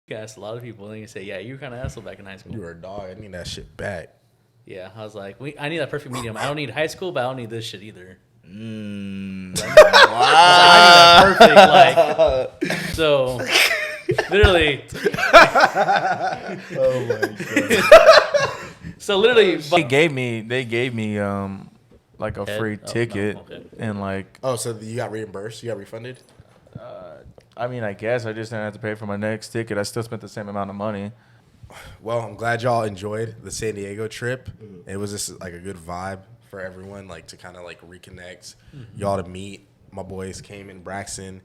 You asked a lot of people, and then you say, "Yeah, you were kind of asshole back in high school." You were a dog. I need that shit back. Yeah, I was like, I need that perfect medium. I don't need high school, but I don't need this shit either. Wow. I need that perfect, like. So, literally. Oh my god. So literally, They gave me like a free ticket no, okay. and like Oh, so you got reimbursed? You got refunded? I mean I guess I just didn't have to pay for my next ticket. I still spent the same amount of money. Well, I'm glad y'all enjoyed the San Diego trip. It was just like a good vibe for everyone, like to kind of like reconnect. Y'all to meet. My boys came in Braxton.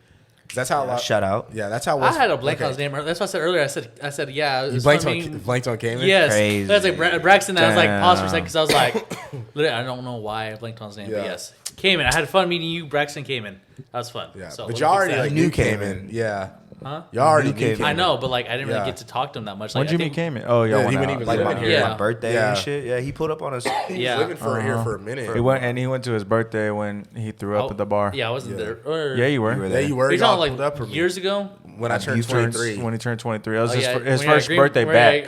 That's how. Shout out. Yeah, that's how. I had a blank on his name. That's what I said earlier. I said, yeah. You blanked on Cayman. Yes. Crazy. That's like Braxton. I was like, pause for a second because I was like, Damn. literally, I don't know why I blanked on his name, Yeah. but yes. Cayman. I had fun meeting you, Braxton Cayman. That was fun. Yeah, So but let y'all me fix already that. like Knew knew Cayman. Cayman. Yeah. Huh? Y'all already Knew knew Cayman. Cayman. I know, but like I didn't really Yeah. get to talk to him that much. When Like, Jimmy I think, came in? Oh, y'all Yeah, went he out. wouldn't even Like live my, here. Yeah. my birthday Yeah. and shit. Yeah, he pulled up on us. He Yeah. was living here for a minute. He went to his birthday when he threw up at the bar. Yeah, I wasn't Yeah. there. Or, Yeah, you were. Yeah, there. you were. Are you Y'all talking pulled up for like me. years ago? When I turned 23. When he turned 23. That was Oh, his, yeah, his when you first had birthday back.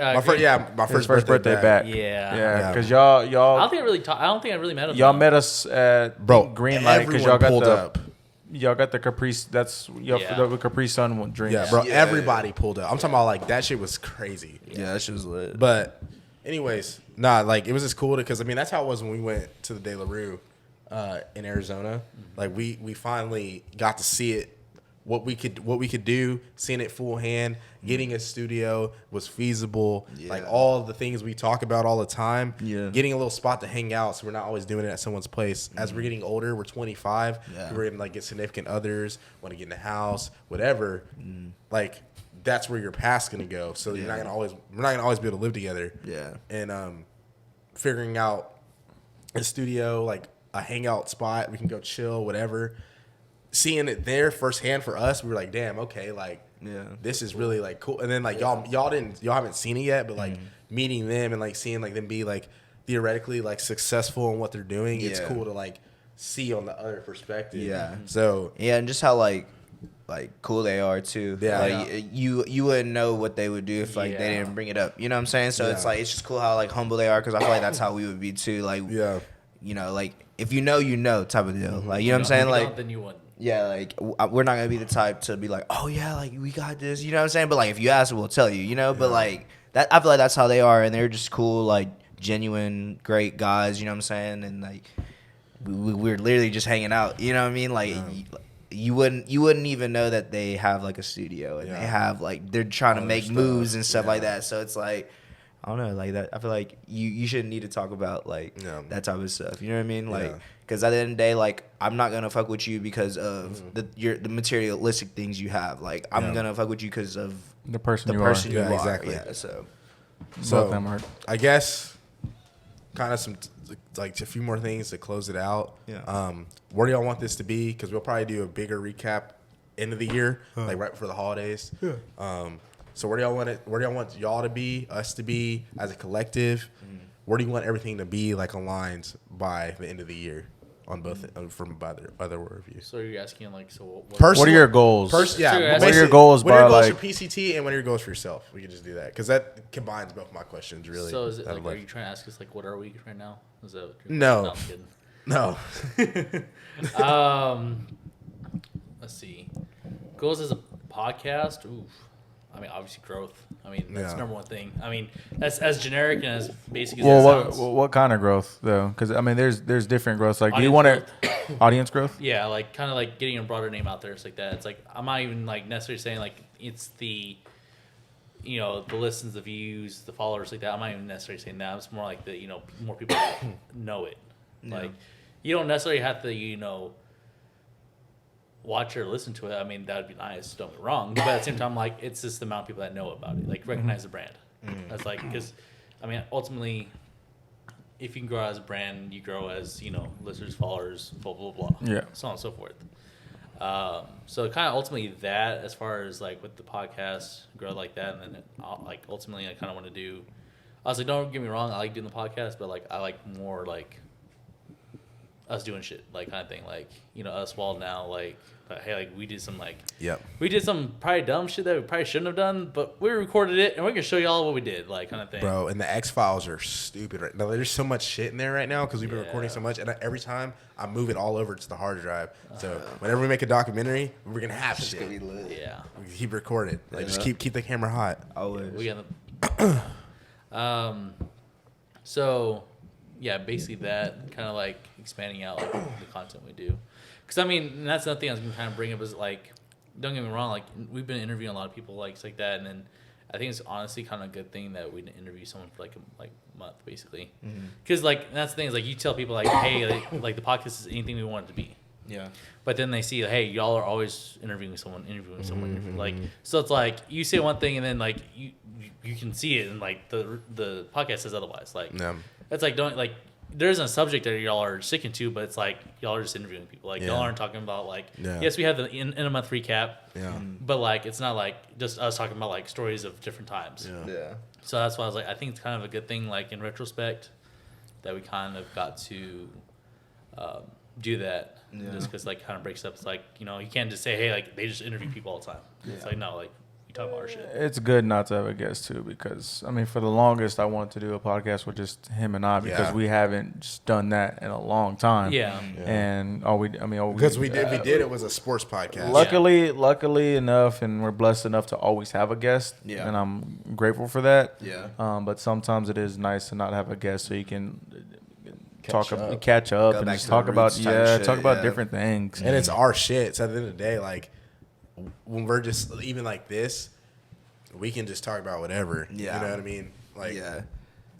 My His first birthday back. Yeah. Yeah, because I y'all don't think I don't think I really met him. y'all though. met us at Bro, Green Light because everyone y'all got pulled the up. y'all got the Capri. That's Yeah. the Capri Sun drinks. Yeah, bro. Yeah. Everybody pulled up. I'm talking about like that shit was crazy. Yeah, that shit was lit. But, anyways, like it was just cool because I mean that's how it was when we went to the De La Rue in Arizona. Like we finally got to see it, what we could do, seeing it full hand. Getting a studio was feasible. Yeah. Like all the things we talk about all the time. Yeah. Getting a little spot to hang out, so we're not always doing it at someone's place. As we're getting older, we're 25. Yeah. We're gonna like get significant others, want to get in the house, whatever. Like that's where your path's gonna go. So we're not gonna always be able to live together. Yeah. And figuring out a studio, like a hangout spot, we can go chill, whatever. Seeing it there firsthand for us, we were like, damn, okay, like this is really like cool. And then like y'all haven't seen it yet, but like meeting them and like seeing like them be like theoretically like successful in what they're doing, it's cool to like see on the other perspective. Yeah. So Yeah, and just how like cool they are too. Yeah. Like you wouldn't know what they would do if like they Yeah. didn't bring it up. You know what I'm saying? So it's Yeah. like it's just cool how like humble they are because I feel like that's how we would be too. Like you know, like if you know type of deal. Like you know what I'm saying? If you Like don't, then you wouldn't. yeah, like we're not gonna be the type to be like, oh yeah, like we got this. You know what I'm saying? But like if you ask, we'll tell you. You know. But like that, I feel like that's how they are, and they're just cool, like genuine, great guys. You know what I'm saying? And like we're literally just hanging out. You know what I mean? Like. You wouldn't even know that they have like a studio and they have like they're trying to make moves and stuff like that. So it's like I don't know, like that. I feel like you shouldn't need to talk about like that type of stuff. You know what I mean? Like because at the end of the day, like I'm not gonna fuck with you because of the materialistic things you have. Like I'm gonna fuck with you because of The person the you person are. you Yeah, are. exactly. Yeah. So Both of them are. I guess kind of some like a few more things to close it out. Yeah. Where do y'all want this to be? Because we'll probably do a bigger recap end of the year, like right before the holidays. Yeah. So where do y'all want it? Where do y'all want y'all to be? Us to be as a collective? Where do you want everything to be like aligned by the end of the year on both from other reviews? So you're asking like, so what? What are your goals? What are your basically, goals What are your by, goals like- for PCT and what are your goals for yourself? We can just do that because that combines both my questions really. So is it Out like, of are you trying to ask us like, what are we right now? Is that what you're No. I'm kidding. No. Let's see. Goals as a podcast. Oof. I mean, obviously growth. I mean, that's Yeah. number one thing. I mean, that's as generic and as basic as Well, that what sounds. what kind of growth though? Because I mean, there's different growths. Like, do you Audience want to audience growth? Yeah, like kind of like getting a broader name out there. It's like that. It's like I'm not even like necessarily saying like it's the, you know, the listens, the views, the followers like that. I'm not even necessarily saying that. It's more like the, you know, more people know it. Like you don't necessarily have to, you know, watch or listen to it. I mean, that would be nice. Don't get me wrong. But at the same time, like it's just the amount of people that know about it, like recognize the brand. That's like because, I mean, ultimately, if you can grow as a brand, you grow as, you know, listeners, followers, blah blah blah. Yeah. So on and so forth. So kind of ultimately that, as far as like with the podcast, grow like that, and then like ultimately I kind of want to do. I was like, don't get me wrong, I like doing the podcast, but like I like more like us doing shit, like kind of thing, like us Wall now, like hey, like we did some Yep. we did some probably dumb shit that we probably shouldn't have done, but we recorded it and we can show y'all what we did, like kind of thing. Bro, and the X files are stupid right now. There's so much shit in there right now because we've been recording so much, and every time I move it all over to the hard drive. So whenever we make a documentary, we're gonna have shit. Gonna be lit. Yeah, We keep recording. Like just keep the camera hot. Always. we got so yeah, basically that kind of like expanding out like the content we do. Because I mean, and that's another thing I was gonna kind of bring up is like, don't get me wrong, like we've been interviewing a lot of people like that, and then I think it's honestly kind of a good thing that we didn't interview someone for like a month basically. Because like that's the thing is like you tell people like, hey, like the podcast is anything we want it to be. Yeah. But then they see, hey, y'all are always interviewing someone. Like, so it's like you say one thing and then like you can see it and like the podcast says otherwise. Like, it's like don't like there isn't a subject that y'all are sticking to, but it's like y'all are just interviewing people. Like y'all aren't talking about like yes, we have the in a month recap. Yeah. But like it's not like just us talking about like stories of different times. Yeah. So that's why I was like, I think it's kind of a good thing, like in retrospect, that we kind of got to do that. Just because like kind of breaks up. It's like you can't just say, hey, like they just interview people all the time. It's like no, like you talk about our shit. It's good not to have a guest too, because I mean, for the longest, I wanted to do a podcast with just him and I because we haven't just done that in a long time. And because we did it was a sports podcast. Luckily enough, and we're blessed enough to always have a guest. And I'm grateful for that. But sometimes it is nice to not have a guest so you can catch up and just talk about different things. And it's our shit. So at the end of the day, like when we're just even like this, we can just talk about whatever. You know what I mean? Like, and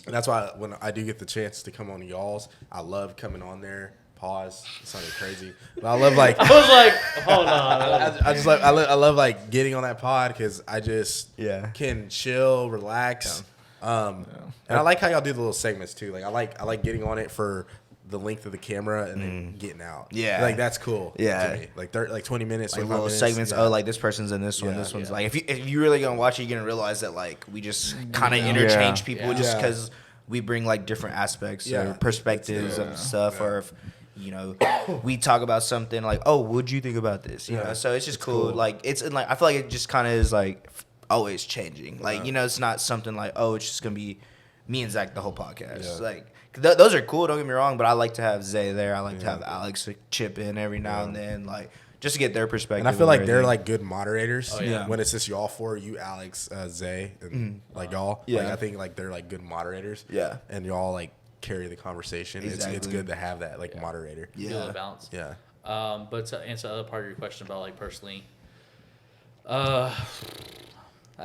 that's why when I do get the chance to come on y'all's, I love coming on there. Pause. It sounded crazy, but I love like. I was like, hold on. I just like I love like getting on that pod because I just can chill, relax. And I like how y'all do the little segments too. Like I like getting on it for the length of the camera and then getting out. Like that's cool. To me. Like 20 minutes, like little segments. Oh, like this person's in this one. This one's like if you really gonna watch it, you're gonna realize that like we just kind of interchange people just because we bring like different aspects or perspectives of stuff, or if we talk about something like, oh, what'd you think about this? You know, so it's just cool. Like it's like I feel like it just kind of is like always changing. Like it's not something like, oh, it's just gonna be me and Zach the whole podcast. Like those are cool, don't get me wrong, but I like to have Zay there. I like to have Alex chip in every now and then, like just to get their perspective. And I feel like they're like good moderators. When it's just y'all four, you, Alex, Zay, and like y'all. Like I think like they're like good moderators. And y'all like carry the conversation. Exactly. It's good to have that like moderator. Balance. But to answer the other part of your question about like personally, I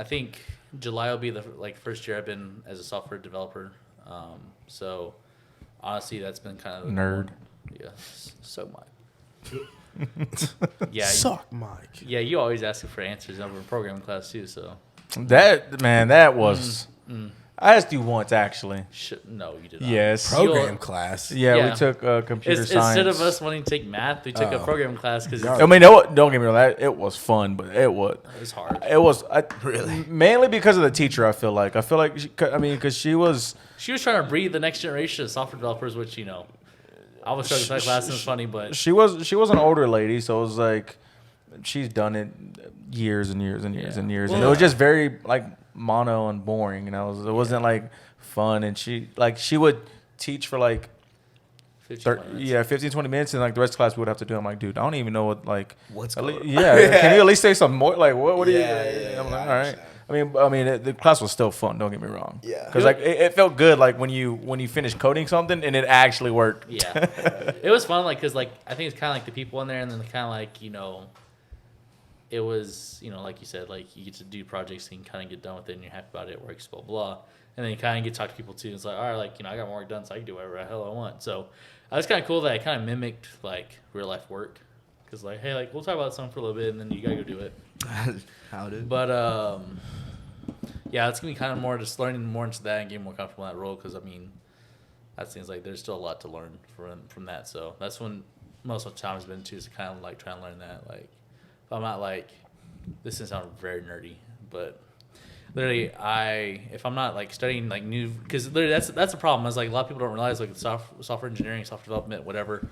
think July will be the first year I've been as a software developer. So honestly, that's been kind of nerd. So much. Suck, Mike. Yeah, you always ask for answers over in programming class too. So that was. I asked you once actually. No, you did not. Yes. Program class. Yeah, we took computer science. Instead of us wanting to take math, we took a programming class because. I mean, don't get me wrong. It was fun, but it was hard. It was really mainly because of the teacher. I feel like because she was trying to breed the next generation of software developers, which I was struggling with that class. And it's funny, but she was an older lady, so it was like she's done it years and years and years and years, and it was just very like mono and boring, and it wasn't like fun. And she would teach for like 15, 20 minutes, and like the rest of the class we would have to do. I'm like, dude, I don't even know what's going on. Can you at least say something more? Like what are you? I'm like, all right. I mean, the class was still fun. Don't get me wrong. Because like it felt good, like when you finish coding something and it actually worked. It was fun, like because like I think it's kind of like the people in there, and then kind of like it was like you said, like you get to do projects and you kind of get done with it and you're happy about it, it works, blah blah, and then you kind of get to talk to people too. It's like, all right, like I got more work done, so I can do whatever the hell I want. So it was kind of cool that I kind of mimicked like real life work, because like, hey, like we'll talk about something for a little bit and then you gotta go do it. How did? But it's gonna be kind of more just learning more into that and getting more comfortable in that role, because I mean that seems like there's still a lot to learn from that. So that's when most of the time has been too, is kind of like trying to learn that. Like if I'm not like, this doesn't sound very nerdy, but literally if I'm not like studying like new, because literally that's the problem. Is like a lot of people don't realize like software engineering, software development, whatever,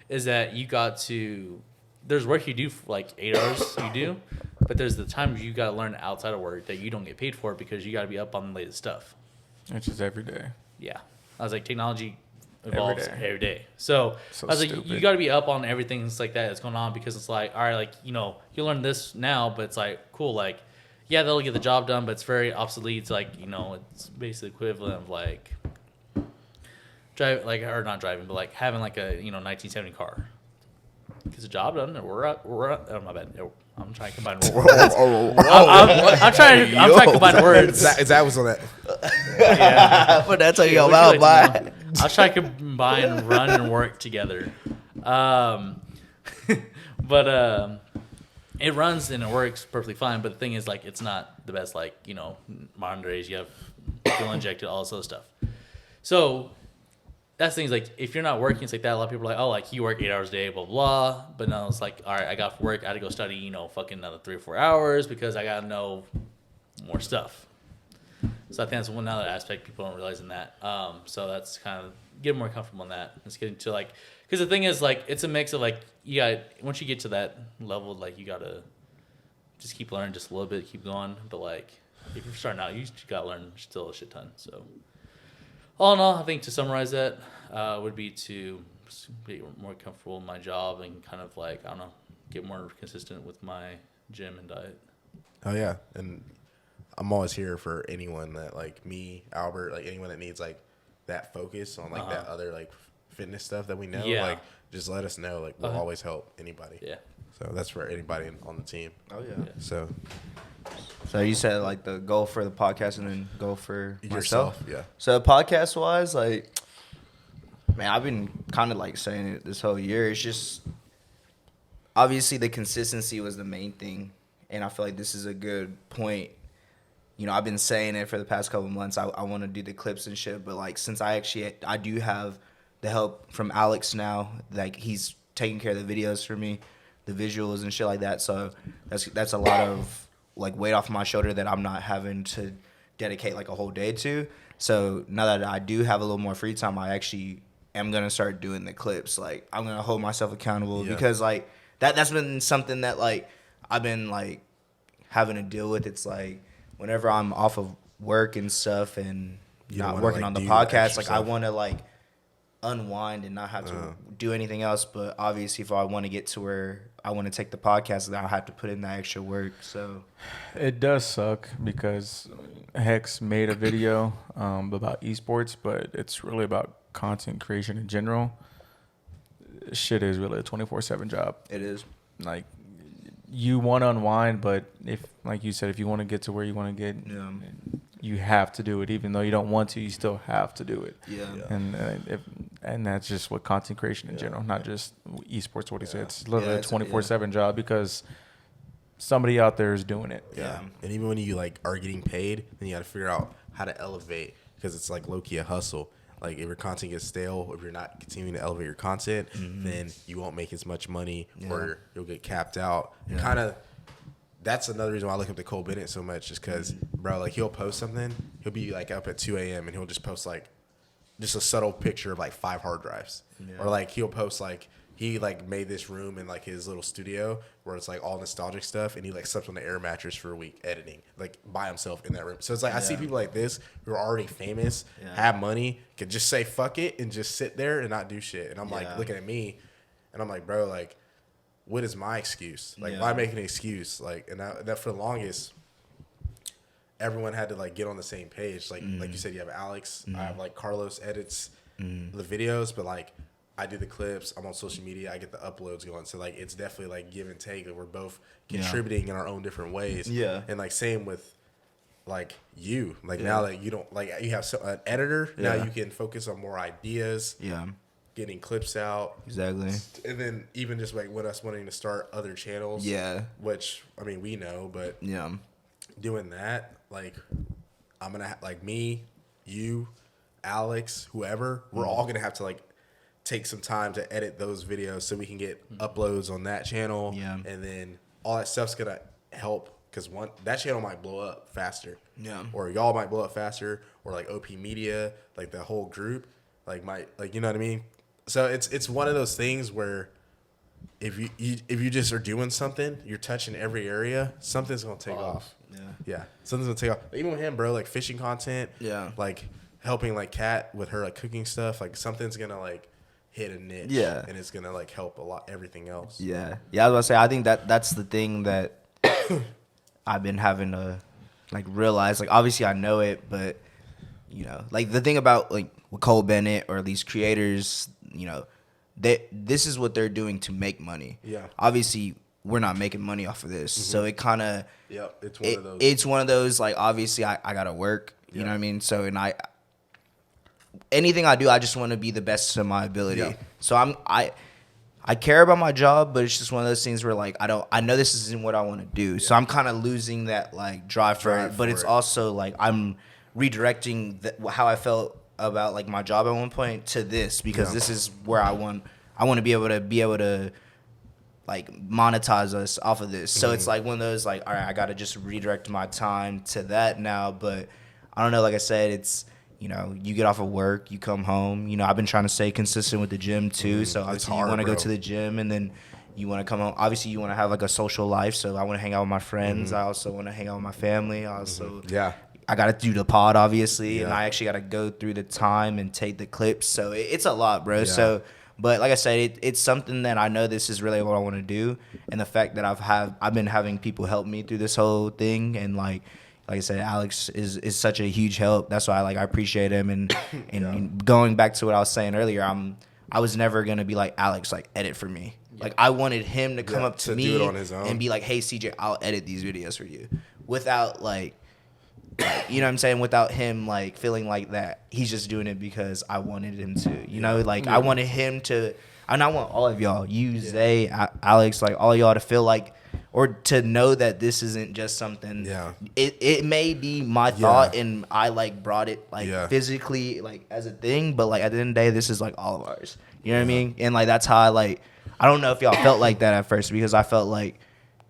is that you got to. There's work you do for like 8 hours you do, but there's the times you got to learn outside of work that you don't get paid for because you got to be up on the latest stuff. Which is every day. Yeah, I was like, technology evolves every day. So I was stupid. like, you got to be up on everything like that that's going on because it's like, all right, like you learn this now, but it's like cool, like yeah, that'll get the job done, but it's very obsolete. It's like it's basically equivalent of like not driving, but like having like a 1970 car. Gets the job done. We're up. Oh my bad. I'm trying to combine words. I'm trying to combine words. Zach was on that. Yeah. But that's how you Would go out, like to bye. know? I'll try to combine run and work together. But it runs and it works perfectly fine. But the thing is, like, it's not the best. Like, modern days, you have fuel injected, all this other stuff. So that's things like if you're not working, it's like that. A lot of people are like, oh, like you work 8 hours a day, blah blah. But no, it's like, all right, I got work. I had to go study, fucking another 3 or 4 hours because I gotta know more stuff. So I think that's one other aspect people don't realize in that. So that's kind of get more comfortable in that. It's getting to like, because the thing is like it's a mix of like once you get to that level, like you gotta just keep learning just a little bit, keep going. But like if you're starting out, you gotta learn still a shit ton. So all in all, I think to summarize that would be to be more comfortable in my job and kind of like, I don't know, get more consistent with my gym and diet. Oh yeah, and I'm always here for anyone that like me, Albert, like anyone that needs like that focus on like that other like fitness stuff that we know. Yeah. Like just let us know. Like we'll always help anybody. Yeah. So that's for anybody on the team. Oh yeah. So you said like the goal for the podcast and then goal for myself. Yeah. So podcast wise, like, man, I've been kind of like saying it this whole year. It's just obviously the consistency was the main thing, and I feel like this is a good point. I've been saying it for the past couple of months. I want to do the clips and shit, but like since I do have the help from Alex now, like he's taking care of the videos for me, the visuals and shit like that. So that's a lot of like weight off my shoulder that I'm not having to dedicate like a whole day to. So now that I do have a little more free time, I actually am gonna start doing the clips. Like I'm gonna hold myself accountable because like that's been something that like I've been like having to deal with. It's like whenever I'm off of work and stuff and not working like, on the do podcast, like extra I stuff. want to like unwind and not have to do anything else. But obviously, if I want to get to where I want to take the podcast, then I'll have to put in that extra work. So It does suck because Hex made a video about esports, but it's really about content creation in general. Shit is really a 24/7 job. it is. Like, you want to unwind, but if, like you said, if you want to get to where you want to get, you have to do it. Even though you don't want to, you still have to do it. Yeah. And that's just what content creation in general, not just esports. What he said, it's literally a it's 24/7 job because somebody out there is doing it. Yeah. And even when you like are getting paid, then you got to figure out how to elevate because it's like low key a hustle. Like if your content gets stale, if you're not continuing to elevate your content, then you won't make as much money or you'll get capped out. And kind of that's another reason why I look up to Cole Bennett so much, is because bro, like he'll post something, he'll be like up at 2 a.m. and he'll just post like just a subtle picture of like 5 hard drives, or like he'll post like he like made this room in like his little studio where it's like all nostalgic stuff, and he like slept on the air mattress for a week editing like by himself in that room. So it's like I see people like this who are already famous, have money, can just say fuck it and just sit there and not do shit. And I'm like looking at me, and I'm like, bro, like, what is my excuse? Like, why make an excuse? Like, and that for the longest, everyone had to like get on the same page. Like you said, you have Alex, I have like Carlos edits the videos, but like I do the clips. I'm on social media. I get the uploads going. So like it's definitely like give and take. That we're both contributing in our own different ways. Yeah. And like same with like you. Like now that you don't like you have an editor. Now you can focus on more ideas. Yeah. Getting clips out. Exactly. And then even just like with us wanting to start other channels. Yeah. Which I mean we know, but doing that, like I'm gonna like me, you, Alex, whoever, we're all gonna have to like take some time to edit those videos so we can get uploads on that channel. Yeah. And then all that stuff's gonna help because that channel might blow up faster. Yeah. Or y'all might blow up faster, or like OP Media, like the whole group, like might like you know what I mean? So it's one of those things where if you just are doing something, you're touching every area, something's gonna take off. Yeah, something's gonna take off. Even with him, bro, like fishing content. Yeah. Like helping like Kat with her like cooking stuff. Like something's gonna like hit a niche. Yeah. And it's gonna like help a lot everything else. Yeah. Yeah, I was gonna say I think that's the thing that I've been having to like realize. Like obviously I know it, but you know, like the thing about like with Cole Bennett or these creators, you know, this is what they're doing to make money. Yeah. Obviously we're not making money off of this. So it kind of Yep. It's one of those. It's one of those like obviously I gotta work. You know what I mean? So and anything I do, I just want to be the best of my ability. Yeah. So I care about my job, but it's just one of those things where like I know this isn't what I want to do. So I'm kind of losing that like drive for it. But it's also like I'm redirecting how I felt about like my job at one point to this because this is where I want to be able to like monetize us off of this. So it's like one of those like, all right, I got to just redirect my time to that now. But I don't know. Like I said, it's, you know, you get off of work, you come home. You know, I've been trying to stay consistent with the gym too. So obviously you want to go to the gym and then you want to come home. Obviously you want to have like a social life. So I want to hang out with my friends. I also want to hang out with my family. I also, I got to do the pod obviously. And I actually got to go through the time and take the clips. So it's a lot, bro. So, but like I said, it's something that I know this is really what I want to do. And the fact that I've been having people help me through this whole thing. And like I said, Alex is such a huge help. That's why I appreciate him. And going back to what I was saying earlier, I was never gonna be like Alex, like edit for me. Like I wanted him to come up to me do it on his own. and be like, hey CJ, I'll edit these videos for you, without like you know what I'm saying, without him like feeling like that he's just doing it because I wanted him to. You know, like I wanted him to, and I want all of y'all, you, Zay, Alex, like all of y'all to feel like, or to know that this isn't just something. It may be my thought and I like brought it like physically like as a thing, but like at the end of the day, this is like all of ours. You know what I mean? And like that's how I don't know if y'all felt like that at first, because I felt like,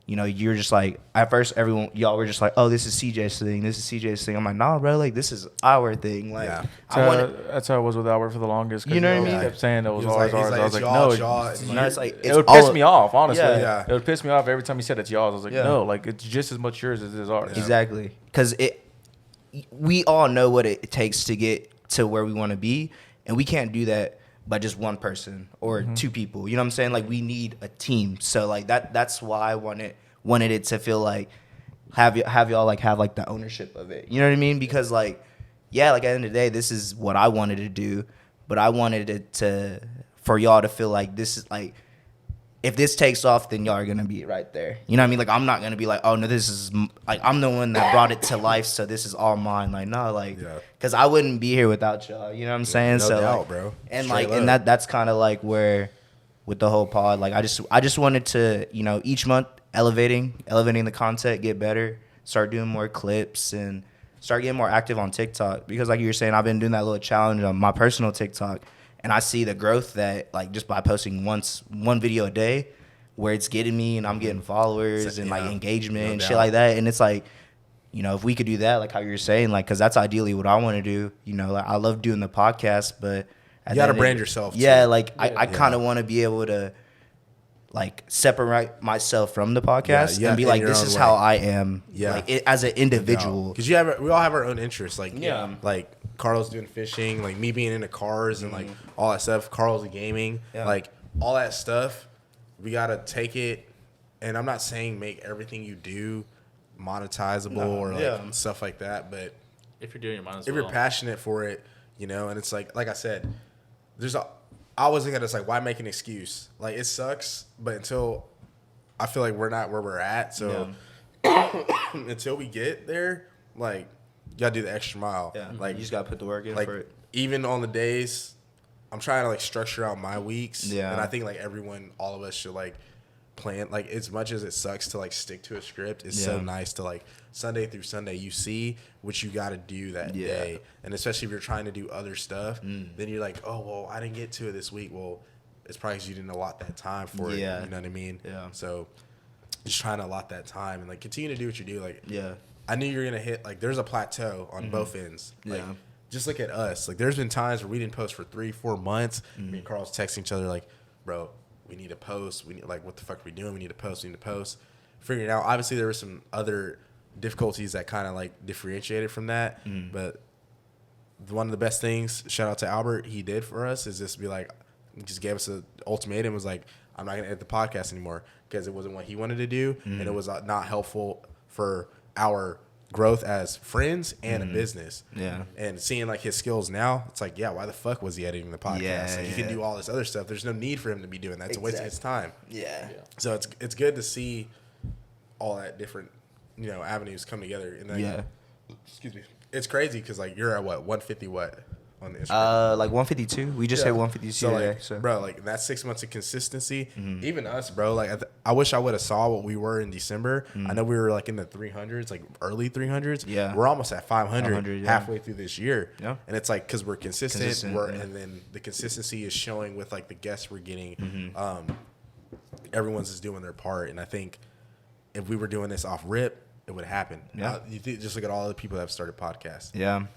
you know, you're just like, at first y'all were just like, oh, this is CJ's thing, this is CJ's thing. I'm like, nah, bro, like this is our thing. Like that's how it was with Albert for the longest. You know what I mean? He kept saying it was ours. I was like, no, it's like it would piss me off, honestly. Yeah. It would piss me off every time he said it's y'all. I was like, no, like it's just as much yours as it is ours. Exactly, because we all know what it takes to get to where we want to be, and we can't do that by just one person or two people. You know what I'm saying? Like we need a team. So like that's why I wanted it to feel like have y'all like have like the ownership of it. You know what I mean? Because like like at the end of the day, this is what I wanted to do, but I wanted it for y'all to feel like this is like, if this takes off, then y'all are gonna be right there. You know what I mean? Like I'm not gonna be like, oh no, this is like I'm the one that brought it to life, so this is all mine. Like no, like because I wouldn't be here without y'all. You know what I'm saying? No so doubt, like, bro. And Straight like, and that's kind of like where with the whole pod, like I just wanted to, you know, each month elevating the content, get better, start doing more clips, and start getting more active on TikTok. Because like you were saying, I've been doing that little challenge on my personal TikTok. And I see the growth that, like, just by posting one video a day, where it's getting me and I'm getting followers and, like, engagement and shit like that. And it's like, you know, if we could do that, like how you were saying, like, because that's ideally what I want to do. You know, like, I love doing the podcast, but... You got to brand yourself, yeah, too. Like, I kind of want to be able to, like, separate myself from the podcast and be like, this is how I am, like, as an individual. Because we all have our own interests. Like, like... Carlos doing fishing, like me being into cars and like all that stuff. Carl's gaming, like all that stuff. We gotta take it, and I'm not saying make everything you do monetizable or like stuff like that. But if you're doing it, if you're passionate for it, you know, and it's like I said, I was thinking it's like, why make an excuse? Like it sucks, but until I feel like we're not where we're at, so until we get there, like. You gotta do the extra mile. Yeah, like you just gotta put the work in for it. Even on the days, I'm trying to like structure out my weeks. Yeah, and I think like all of us should like plan. Like as much as it sucks to like stick to a script, it's so nice to like Sunday through Sunday you see what you gotta do that day, and especially if you're trying to do other stuff, then you're like, oh well, I didn't get to it this week. Well, it's probably because you didn't allot that time for it. You know what I mean? Yeah. So just trying to allot that time and like continue to do what you do. Like I knew you were going to hit, like, there's a plateau on both ends. Like, just look at us. Like, there's been times where we didn't post for 3-4 months. Me and Carl's texting each other like, bro, we need to post. We need, like, what the fuck are we doing? We need to post. We need to post. Figuring it out. Obviously, there were some other difficulties that kind of like differentiated from that. But one of the best things, shout out to Albert, he did for us is just be like, he just gave us an ultimatum. Was like, I'm not gonna edit the podcast anymore because it wasn't what he wanted to do, and it was not helpful for our growth as friends and a business. Yeah. And seeing like his skills now, it's like, yeah, why the fuck was he editing the podcast? Yeah, like, he can do all this other stuff. There's no need for him to be doing that. It's a waste of his time. Yeah. So it's good to see all that different, avenues come together. And then, excuse me. It's crazy because like you're at what 150 on the Instagram? Like 152. We just hit 152 today. Like, so bro, like that's 6 months of consistency. Even us, bro. Like I wish I would have saw what we were in December. I know we were like in the 300s, like early 300s. Yeah, we're almost at 500 halfway through this year. Yeah, and it's like because we're consistent. And then the consistency is showing with like the guests we're getting. Everyone's just doing their part, and I think if we were doing this off rip, it would happen. Yeah, just look at all the people that have started podcasts. Yeah.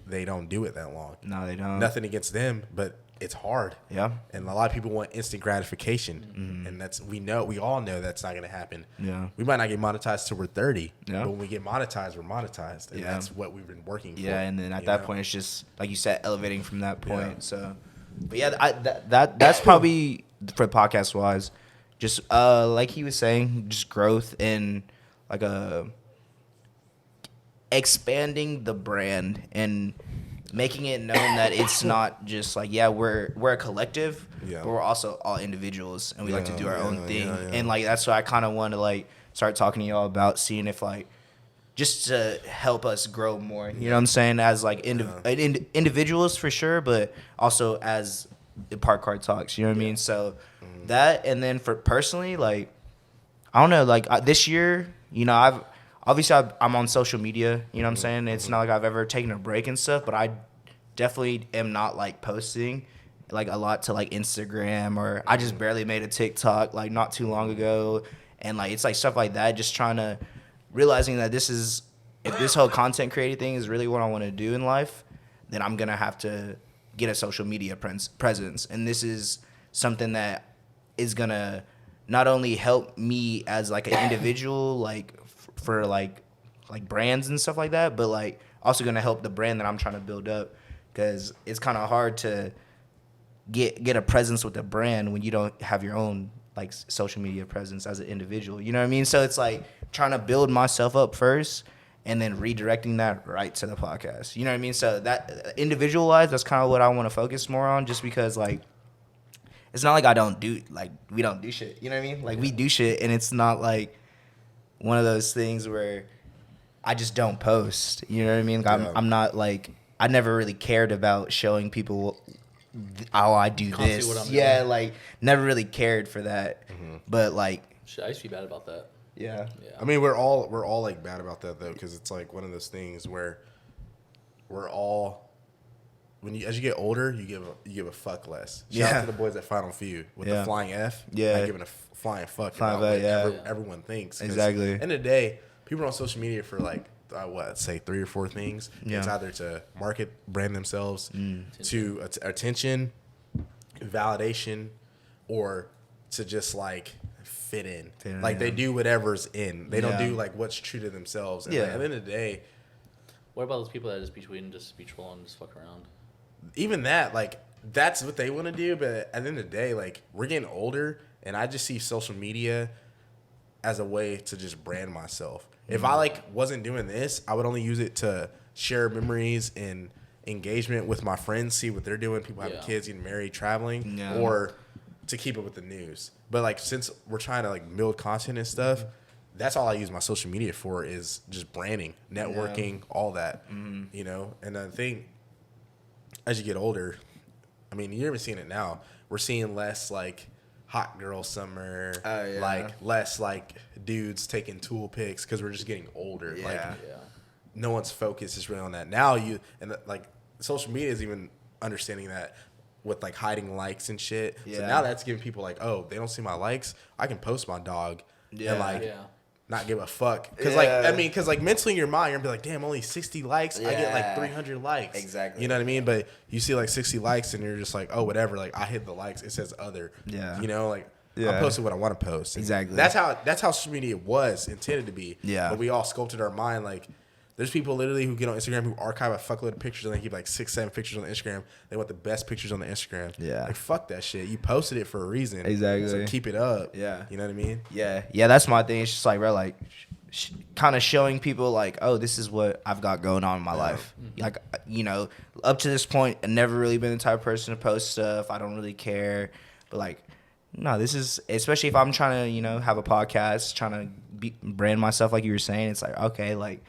They don't do it that long. No, they don't. Nothing against them, but it's hard. Yeah. And a lot of people want instant gratification. And we all know that's not going to happen. Yeah. We might not get monetized till we're 30. Yeah. But when we get monetized, we're monetized. And that's what we've been working for. Yeah, and then at that point, it's just, like you said, elevating from that point. Yeah. So, but yeah, that's probably, for podcast-wise, just like he was saying, just growth in like expanding the brand and making it known that it's not just like, we're a collective, but we're also all individuals and we like to do our own thing. And like that's what I kind of want to like start talking to y'all about, seeing if like just to help us grow more, you know what I'm saying, as like individuals for sure, but also as the Park Card Talks, you know what I mean? So that, and then for personally, like I don't know, like this year, I'm on social media, you know what I'm saying? It's not like I've ever taken a break and stuff, but I definitely am not like posting like a lot to like Instagram, or I just barely made a TikTok like not too long ago. And like, it's like stuff like that, just realizing that if this whole content creating thing is really what I want to do in life, then I'm going to have to get a social media presence. And this is something that is going to not only help me as like an individual, like for like brands and stuff like that, but like also gonna help the brand that I'm trying to build up, because it's kind of hard to get a presence with a brand when you don't have your own like social media presence as an individual, you know what I mean? So it's like trying to build myself up first and then redirecting that right to the podcast, you know what I mean? So that individual wise, that's kind of what I want to focus more on, just because like it's not like we don't do shit, you know what I mean? Like we do shit, and it's not like one of those things where I just don't post. You know what I mean? Like I'm not like, I never really cared about showing people how I do this. What I'm doing. Like never really cared for that. But like, shit, I used to be bad about that. Yeah. I mean, we're all like bad about that though, because it's like one of those things where we're all, as you get older, you give a fuck less. Shout out to the boys at Final Few with the flying F. Yeah. Not giving a flying fuck about what everyone thinks. Exactly. End of the day, people are on social media for like, say 3 or 4 things. Yeah. It's either to market, brand themselves, to attention, validation, or to just like fit in. Like they do whatever's in. They don't do like what's true to themselves. And like, at the end of the day, what about those people that just be trolling and just fuck around? Even that, like, that's what they want to do, but at the end of the day, like, we're getting older, and I just see social media as a way to just brand myself. If I, like, wasn't doing this, I would only use it to share memories and engagement with my friends, see what they're doing, people having kids, getting married, traveling, or to keep it with the news. But, like, since we're trying to, like, build content and stuff, that's all I use my social media for, is just branding, networking, all that, you know? And the thing, as you get older, I mean, you're even seeing it now. We're seeing less like hot girl summer, like less like dudes taking tool pics, because we're just getting older. Like, no one's focus is really on that now. Like social media is even understanding that with like hiding likes and shit. So now that's giving people like, oh, they don't see my likes, I can post my dog, and like not give a fuck. Because like mentally in your mind, you're gonna be like, damn, only 60 likes. I get like 300 likes. Exactly. You know what I mean? But you see like 60 likes and you're just like, oh, whatever. Like I hit the likes. It says other. Yeah. You know, like Yeah. I posted what I want to post. And Exactly. That's how social media was intended to be. Yeah. But we all sculpted our mind like. There's people literally who get on Instagram who archive a fuckload of pictures and they keep like 6-7 pictures on Instagram. They want the best pictures on the Instagram. Yeah. Like fuck that shit. You posted it for a reason. Exactly. So keep it up. Yeah. You know what I mean? Yeah, that's my thing. It's just like, bro, like, kind of showing people, like, oh, this is what I've got going on in my life. Like, you know, up to this point, I've never really been the type of person to post stuff. I don't really care. But, like, no, this is, especially if I'm trying to, you know, have a podcast, trying to brand myself like you were saying, it's like, okay, like,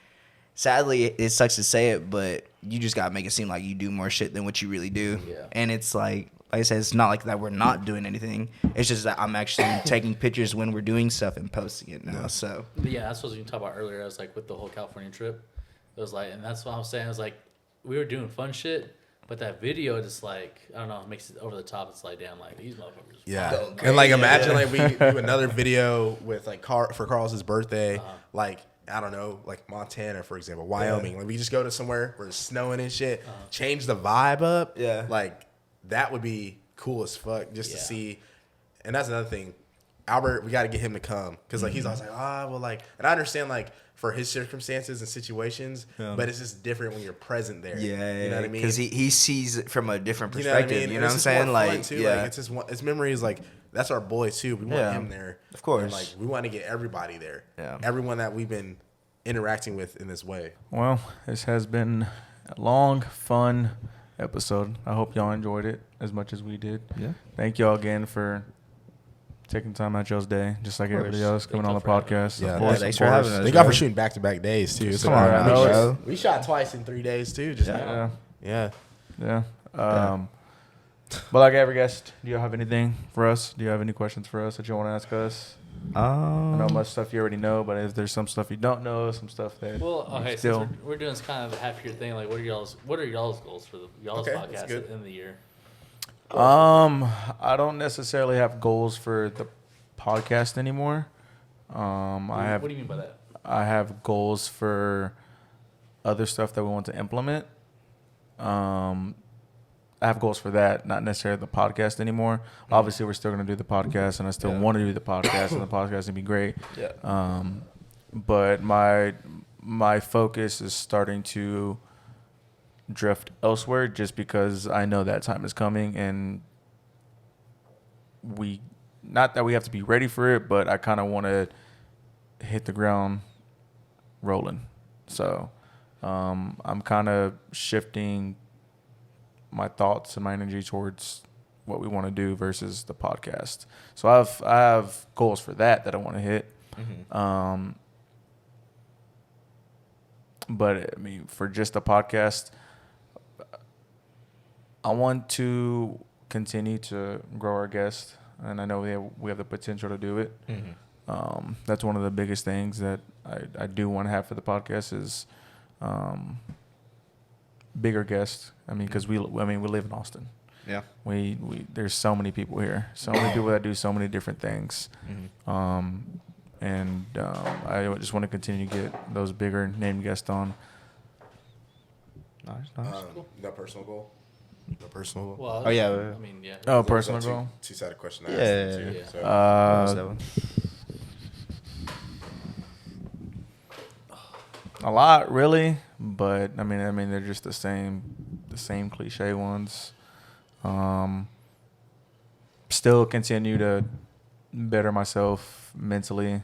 sadly, it sucks to say it, but you just got to make it seem like you do more shit than what you really do. Yeah. And it's like I said, it's not like that we're not doing anything. It's just that I'm actually taking pictures when we're doing stuff and posting it now. So But yeah, that's what we talked about earlier. I was like with the whole California trip. It was like, and that's what I was saying. I was like, we were doing fun shit, but that video just like, I don't know, it makes it over the top. It's like, damn, like these motherfuckers. Yeah. And like imagine like we do another video with like for Carl's birthday, like I don't know, like Montana, for example, Wyoming. Like we just go to somewhere where it's snowing and shit, change the vibe up. Yeah. Like that would be cool as fuck just to see. And that's another thing. Albert, we got to get him to come because like he's always like, well, like, and I understand like for his circumstances and situations, but it's just different when you're present there. yeah, You know what I mean? Because he sees it from a different You know what I perspective. mean? You know what I'm It's just saying? more fun, Like, too. yeah, Like, it's just his memory is like that's our boy too. We want him there, of course. And, like we want to get everybody there. Yeah. Everyone that we've been interacting with in this way. Well, this has been a long, fun episode. I hope y'all enjoyed it as much as we did. Yeah. Thank y'all again for taking time out y'all's day, just like everybody else coming on the podcast. Yeah, Of course, thanks of for course. having us. Thank God for shooting back-to-back days too. Come on, I mean, bro. we shot twice in 3 days too. Just now. Yeah. Yeah. But like every guest, do you have anything for us? Do you have any questions for us that you want to ask us? I know much stuff you already know, but if there's some stuff you don't know, some stuff that Well, okay, still since we're doing this kind of a half year thing, like what are y'all's goals for y'all's Okay, that's podcast good. at the end of the year? I don't necessarily have goals for the podcast anymore. What do you mean by that? I have goals for other stuff that we want to implement. I have goals for that, not necessarily the podcast anymore. Obviously, we're still going to do the podcast, and I still want to do the podcast, and the podcast is going to be great. Yeah. But my focus is starting to drift elsewhere just because I know that time is coming, and not that we have to be ready for it, but I kind of want to hit the ground rolling. So I'm kind of shifting my thoughts and my energy towards what we want to do versus the podcast. So I have goals for that I want to hit. But I mean, for just a podcast, I want to continue to grow our guests, and I know we have the potential to do it. That's one of the biggest things that I do want to have for the podcast is bigger guests. I mean, because we live in Austin. Yeah. We there's so many people here, so many people that do so many different things. And I just want to continue to get those bigger named guests on. Nice. No personal goal. No personal goal. Well, Oh, yeah. I mean, yeah. Oh, personal goal. Two-sided question. Yeah. So. A lot, really, but I mean, they're just the same cliche ones. Still continue to better myself mentally.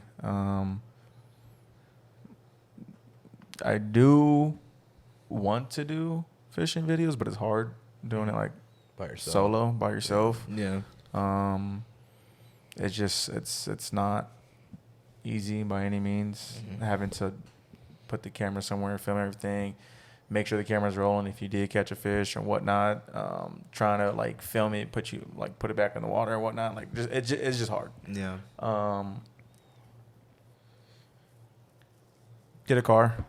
I do want to do fishing videos, but it's hard doing it like By yourself. solo by yourself. Yeah. It's not easy by any means. Having to put the camera somewhere, film everything, make sure the camera's rolling if you did catch a fish or whatnot. Trying to like film it, put it back in the water and whatnot. Like it's just hard. Yeah. Get a car.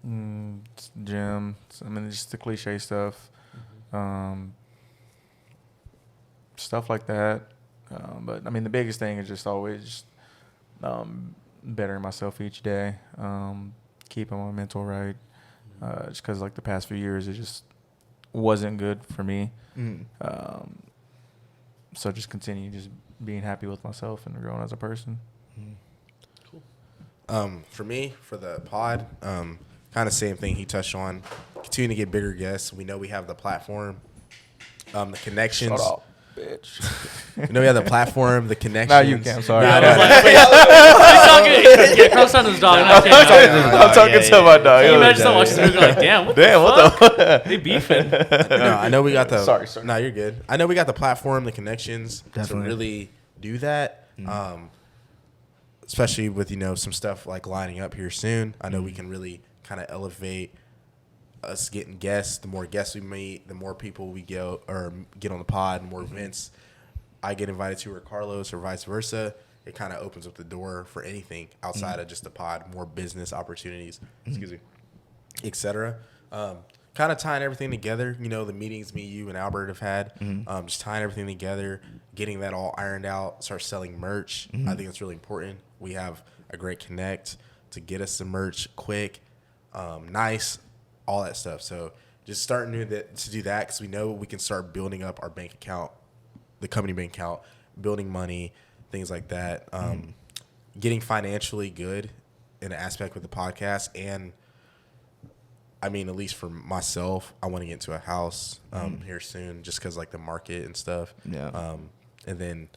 Gym. I mean, just the cliche stuff. stuff like that. But I mean, the biggest thing is just always bettering myself each day, keeping my mental right. Just because like the past few years, it just wasn't good for me. So just continue just being happy with myself and growing as a person. For me, for the pod, kind of same thing he touched on. Continue to get bigger guests. We know we have the platform, the connections. Shut up, bitch. We know we have the platform, the connections. Now you can. I'm sorry. Yeah, Carl's talking to his dog. I'm talking to my dog. Can you imagine someone watching this movie like, damn, what the fuck? They beefing. No, I know we got the. Sorry. No, you're good. I know we got the platform, the connections Definitely. to really do that. Especially with some stuff like lining up here soon. I know we can really kind of elevate us getting guests. The more guests we meet, the more people we get on the pod, the more events I get invited to, or Carlos, or vice versa. It kind of opens up the door for anything outside of just the pod, more business opportunities, etc. Kind of tying everything together, the meetings me, you, and Albert have had, just tying everything together, getting that all ironed out, start selling merch. I think it's really important. We have a great connect to get us some merch quick, nice, all that stuff. So just starting to do that because we know we can start building up our bank account, the company bank account, building money, things like that. Getting financially good in an aspect with the podcast. And I mean, at least for myself, I want to get into a house here soon just because like the market and stuff. Yeah. And then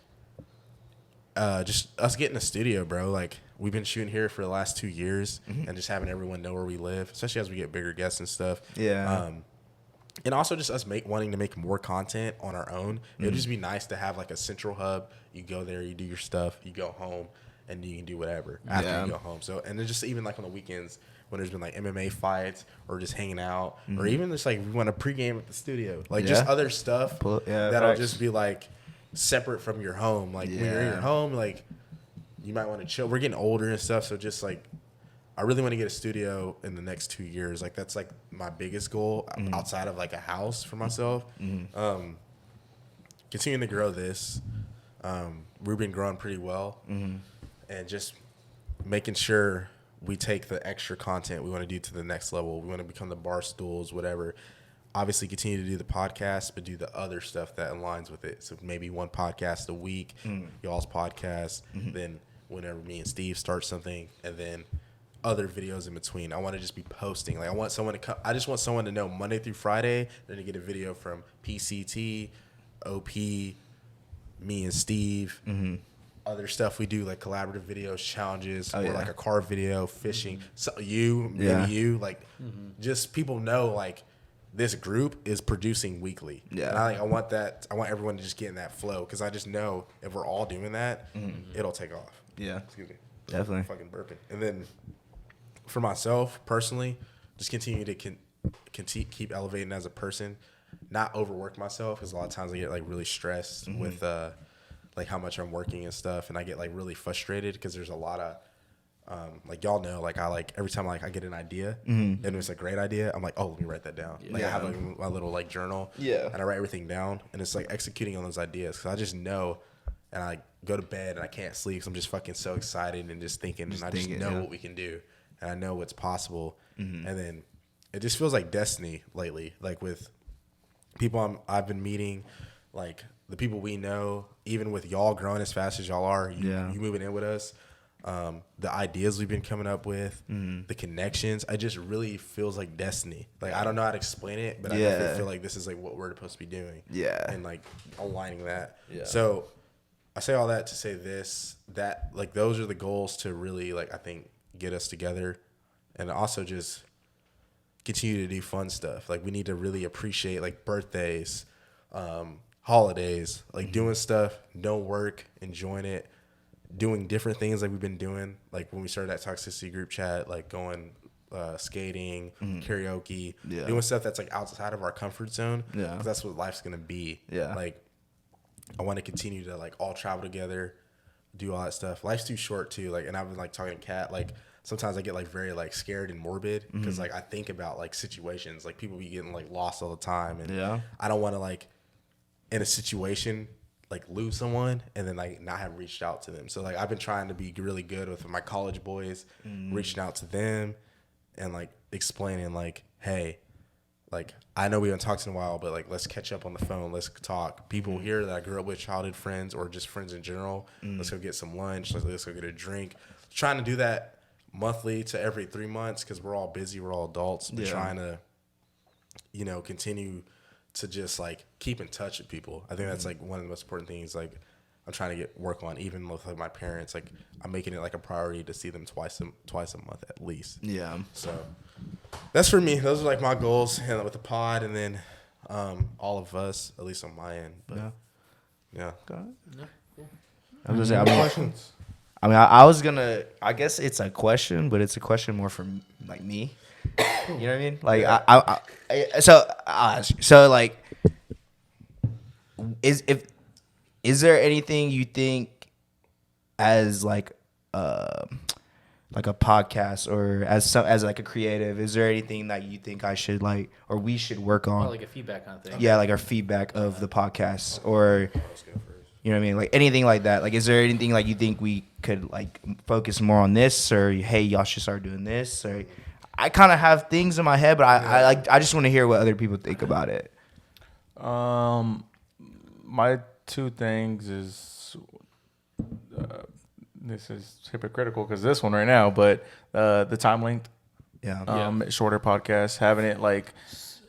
just us getting a studio, bro. Like we've been shooting here for the last 2 years and just having everyone know where we live, especially as we get bigger guests and stuff. Yeah. And also just us wanting to make more content on our own. It would just be nice to have like a central hub. You go there, you do your stuff, you go home, and you can do whatever after you go home. So, and then just even like on the weekends when there's been like MMA fights or just hanging out or even just like we want to pregame at the studio, like just other stuff that'll just be like separate from your home. Like when you're in your home, like you might want to chill. We're getting older and stuff, so just like I really want to get a studio in the next 2 years. Like that's like my biggest goal outside of like a house for myself. Continuing to grow this. We've been growing pretty well, and just making sure we take the extra content we want to do to the next level. We want to become the bar stools, whatever. Obviously, continue to do the podcast, but do the other stuff that aligns with it. So maybe one podcast a week, y'all's podcast. Then whenever me and Steve start something, and then other videos in between. I want to just be posting. Like I want someone to come. I just want someone to know Monday through Friday. They're gonna get a video from PCT, OP, me and Steve. Other stuff we do like collaborative videos, challenges, or like a car video, fishing. So maybe you, like just people know like this group is producing weekly. Yeah, and I want that. I want everyone to just get in that flow because I just know if we're all doing that, it'll take off. Yeah, excuse me. Definitely. Fucking burping. And then for myself personally, just continue to keep elevating as a person, not overwork myself because a lot of times I get like really stressed with like how much I'm working and stuff, and I get like really frustrated because there's a lot of like y'all know, like I like every time like I get an idea and it's a great idea, I'm like, oh, let me write that down. Like I have like my little like journal, and I write everything down, and it's like executing on those ideas because I just know, and I go to bed and I can't sleep because I'm just fucking so excited and just thinking, and I just know what we can do, and I know what's possible, and then it just feels like destiny lately, like with people I've been meeting, like the people we know, even with y'all growing as fast as y'all are, you moving in with us. The ideas we've been coming up with, the connections, it just really feels like destiny. Like I don't know how to explain it, but I definitely feel like this is like what we're supposed to be doing. And like aligning that. So I say all that to say that like those are the goals to really like I think get us together, and also just continue to do fun stuff. Like we need to really appreciate like birthdays, holidays, like doing stuff, don't work, enjoying it. Doing different things like we've been doing, like when we started that toxicity group chat, like going skating, karaoke, doing stuff that's like outside of our comfort zone. Because that's what life's gonna be. Like I want to continue to like all travel together, do all that stuff. Life's too short too. Like, and I've been like talking to Kat. Like sometimes I get like very like scared and morbid because like I think about like situations, like people be getting like lost all the time, and I don't want to like in a situation like lose someone and then like not have reached out to them. So like I've been trying to be really good with my college boys, reaching out to them and like explaining like, hey, like I know we haven't talked in a while, but like let's catch up on the phone. Let's talk. People here that I grew up with, childhood friends or just friends in general. Let's go get some lunch. Let's go get a drink. Trying to do that monthly to every 3 months because we're all busy. We're all adults. But trying to, you know, continue to just like keep in touch with people. I think that's like one of the most important things. Like I'm trying to work on, even with like my parents. Like I'm making it like a priority to see them twice a month at least. Yeah. So that's for me. Those are like my goals, and with the pod, and then all of us, at least on my end. But yeah. I was gonna say, questions. I was gonna. I guess it's a question, but it's a question more for like me. You know what I mean? Like so like, is there anything you think as like a podcast or as like a creative? Is there anything that you think I should like or we should work on? Or like a feedback kind of thing. Yeah, like our feedback of the podcast or. You know what I mean? Like anything like that. Like, is there anything like you think we could like focus more on this, or hey, y'all should start doing this? Or I kind of have things in my head, but I just want to hear what other people think about it. My two things is this is hypocritical because this one right now, but the time length, shorter podcast, having it like.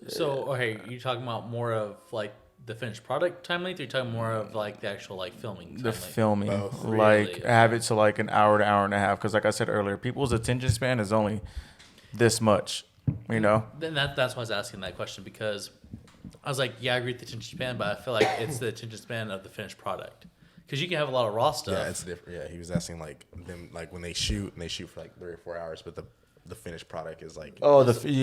So, okay, you talking about more of like the finished product time length, or you're talking more of like the actual like filming time length? Filming, both. like Really? have it to like an hour to hour and a half, because like I said earlier, people's attention span is only this much, you know. Then that's why I was asking that question, because I was like, yeah, I agree with the attention span, but I feel like it's the attention span of the finished product, because you can have a lot of raw stuff. Yeah, it's different. Yeah, he was asking like them like when they shoot for like 3 or 4 hours, but the finished product is like that's the the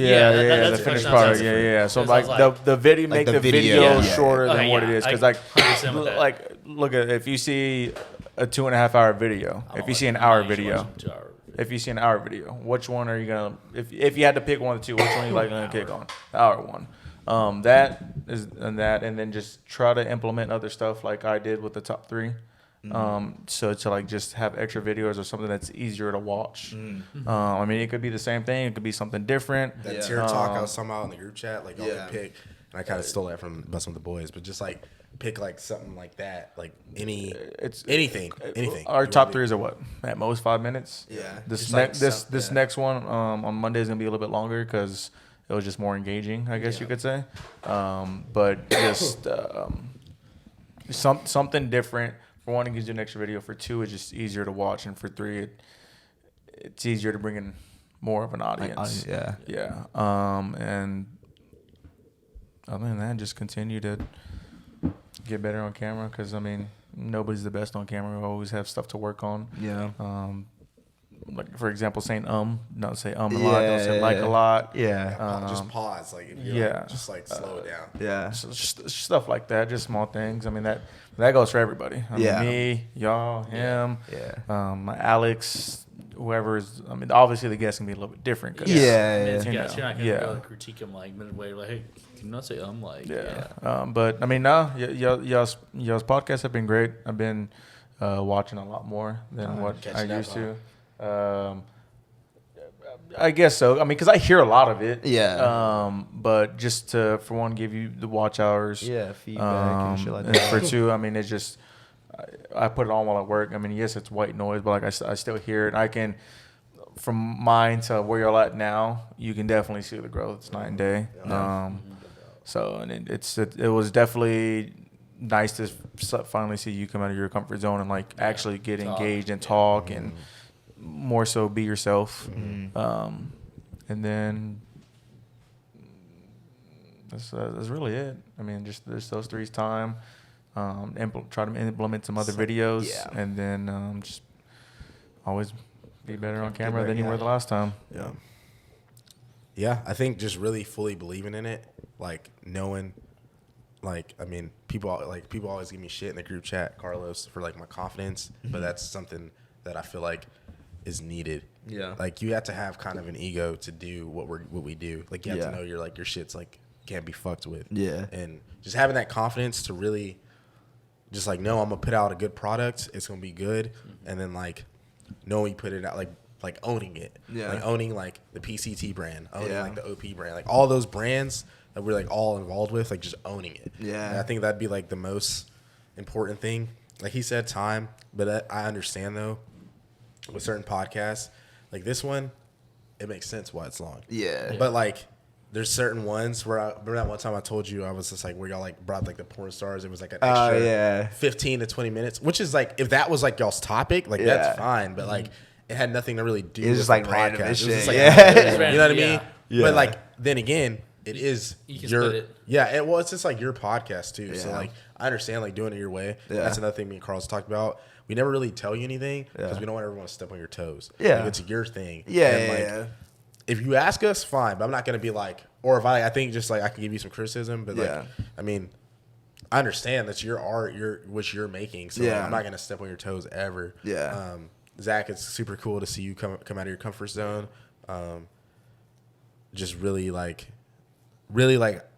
finished question I was product, asking. yeah. So Because I like was the video, like make the the video, video yeah. shorter Okay, than what it is, because like 100% with that. like look at if you see a 2.5 hour video, if you see an hour video. If you see an hour video, which one are you gonna? If you had to pick one of the two, which one are you like gonna kick on? The hour one. That is and then just try to implement other stuff like I did with the top 3. So to like just have extra videos or something that's easier to watch. I mean, it could be the same thing. It could be something different. that tier talk I was talking about in the group chat. Like y'all could pick, and I kind of stole that from Busting with the Boys, but just like pick like something like that, like anything. Our top 3s are what at most 5 minutes. Yeah. This Just this next one on Monday is gonna be a little bit longer because it was just more engaging, I guess you could say. But just something different. For one, it gives you an extra video. For 2, it's just easier to watch, and for 3, it's easier to bring in more of an audience. Yeah. And other than that, just continue to get better on camera, because I mean, nobody's the best on camera. We always have stuff to work on. Yeah. Like for example, saying don't say a lot, don't say like a lot. Yeah. Just pause, like if you're like, just like slow it down. Yeah. So just stuff like that, just small things. I mean that goes for everybody. I mean, me, y'all, him, Alex, whoever's. I mean, obviously the guests can be a little bit different. Cause, You're not gonna Yeah. go critique him like midway, like, hey, can you not say like But I mean, y'all's podcasts have been great. I've been watching a lot more than what I used to. I guess so. I mean, because I hear a lot of it. Yeah. But just to, for one, give you the watch hours. Yeah, feedback and shit like and that. for 2, I mean, it's just I put it on while I work. I mean, yes, it's white noise, but like I still hear it. I can, from mine to where you're at now, you can definitely see the growth. It's night and day. So and it was definitely nice to finally see you come out of your comfort zone and like actually get engaged and talk and more so be yourself. And then that's really it. I mean, just those 3's time. Try to implement some other videos, and then just always be better on camera than you were the last time. Yeah, I think just really fully believing in it, like knowing, like I mean, people always give me shit in the group chat, Carlos, for like my confidence, but that's something that I feel like is needed. Yeah, like you have to have kind of an ego to do what we do. Like you have to know your shit's like can't be fucked with. Yeah, and just having that confidence to really just like, no, I'm gonna put out a good product. It's gonna be good, and then like, knowing you put it out, like owning it, like owning like the PCT brand, owning like the OP brand, like all those brands that we're like all involved with, like just owning it. Yeah, and I think that'd be like the most important thing. Like he said, time, but I understand though, with certain podcasts, like this one, it makes sense why it's long. Yeah, but like. There's certain ones where remember that one time I told you I was just like where y'all like brought like the porn stars. It was like an extra 15 to 20 minutes, which is like if that was like y'all's topic, like that's fine. But like it had nothing to really do with just like the random podcast. It was shit. just like you know what I mean? Yeah. But like then again, it is You can your split it. well, it's just like your podcast too. So Yeah. like I understand like doing it your way. Yeah. That's another thing me and Carl's talked about. We never really tell you anything because we don't want everyone to step on your toes. Yeah. Like, it's your thing. Yeah, And, like, if you ask us, fine, but I'm not gonna be like, or if I think just like I can give you some criticism, but like, I mean, I understand that's your art, which you're making, so like, I'm not gonna step on your toes ever. Yeah. Zach, it's super cool to see you come out of your comfort zone. Just really like,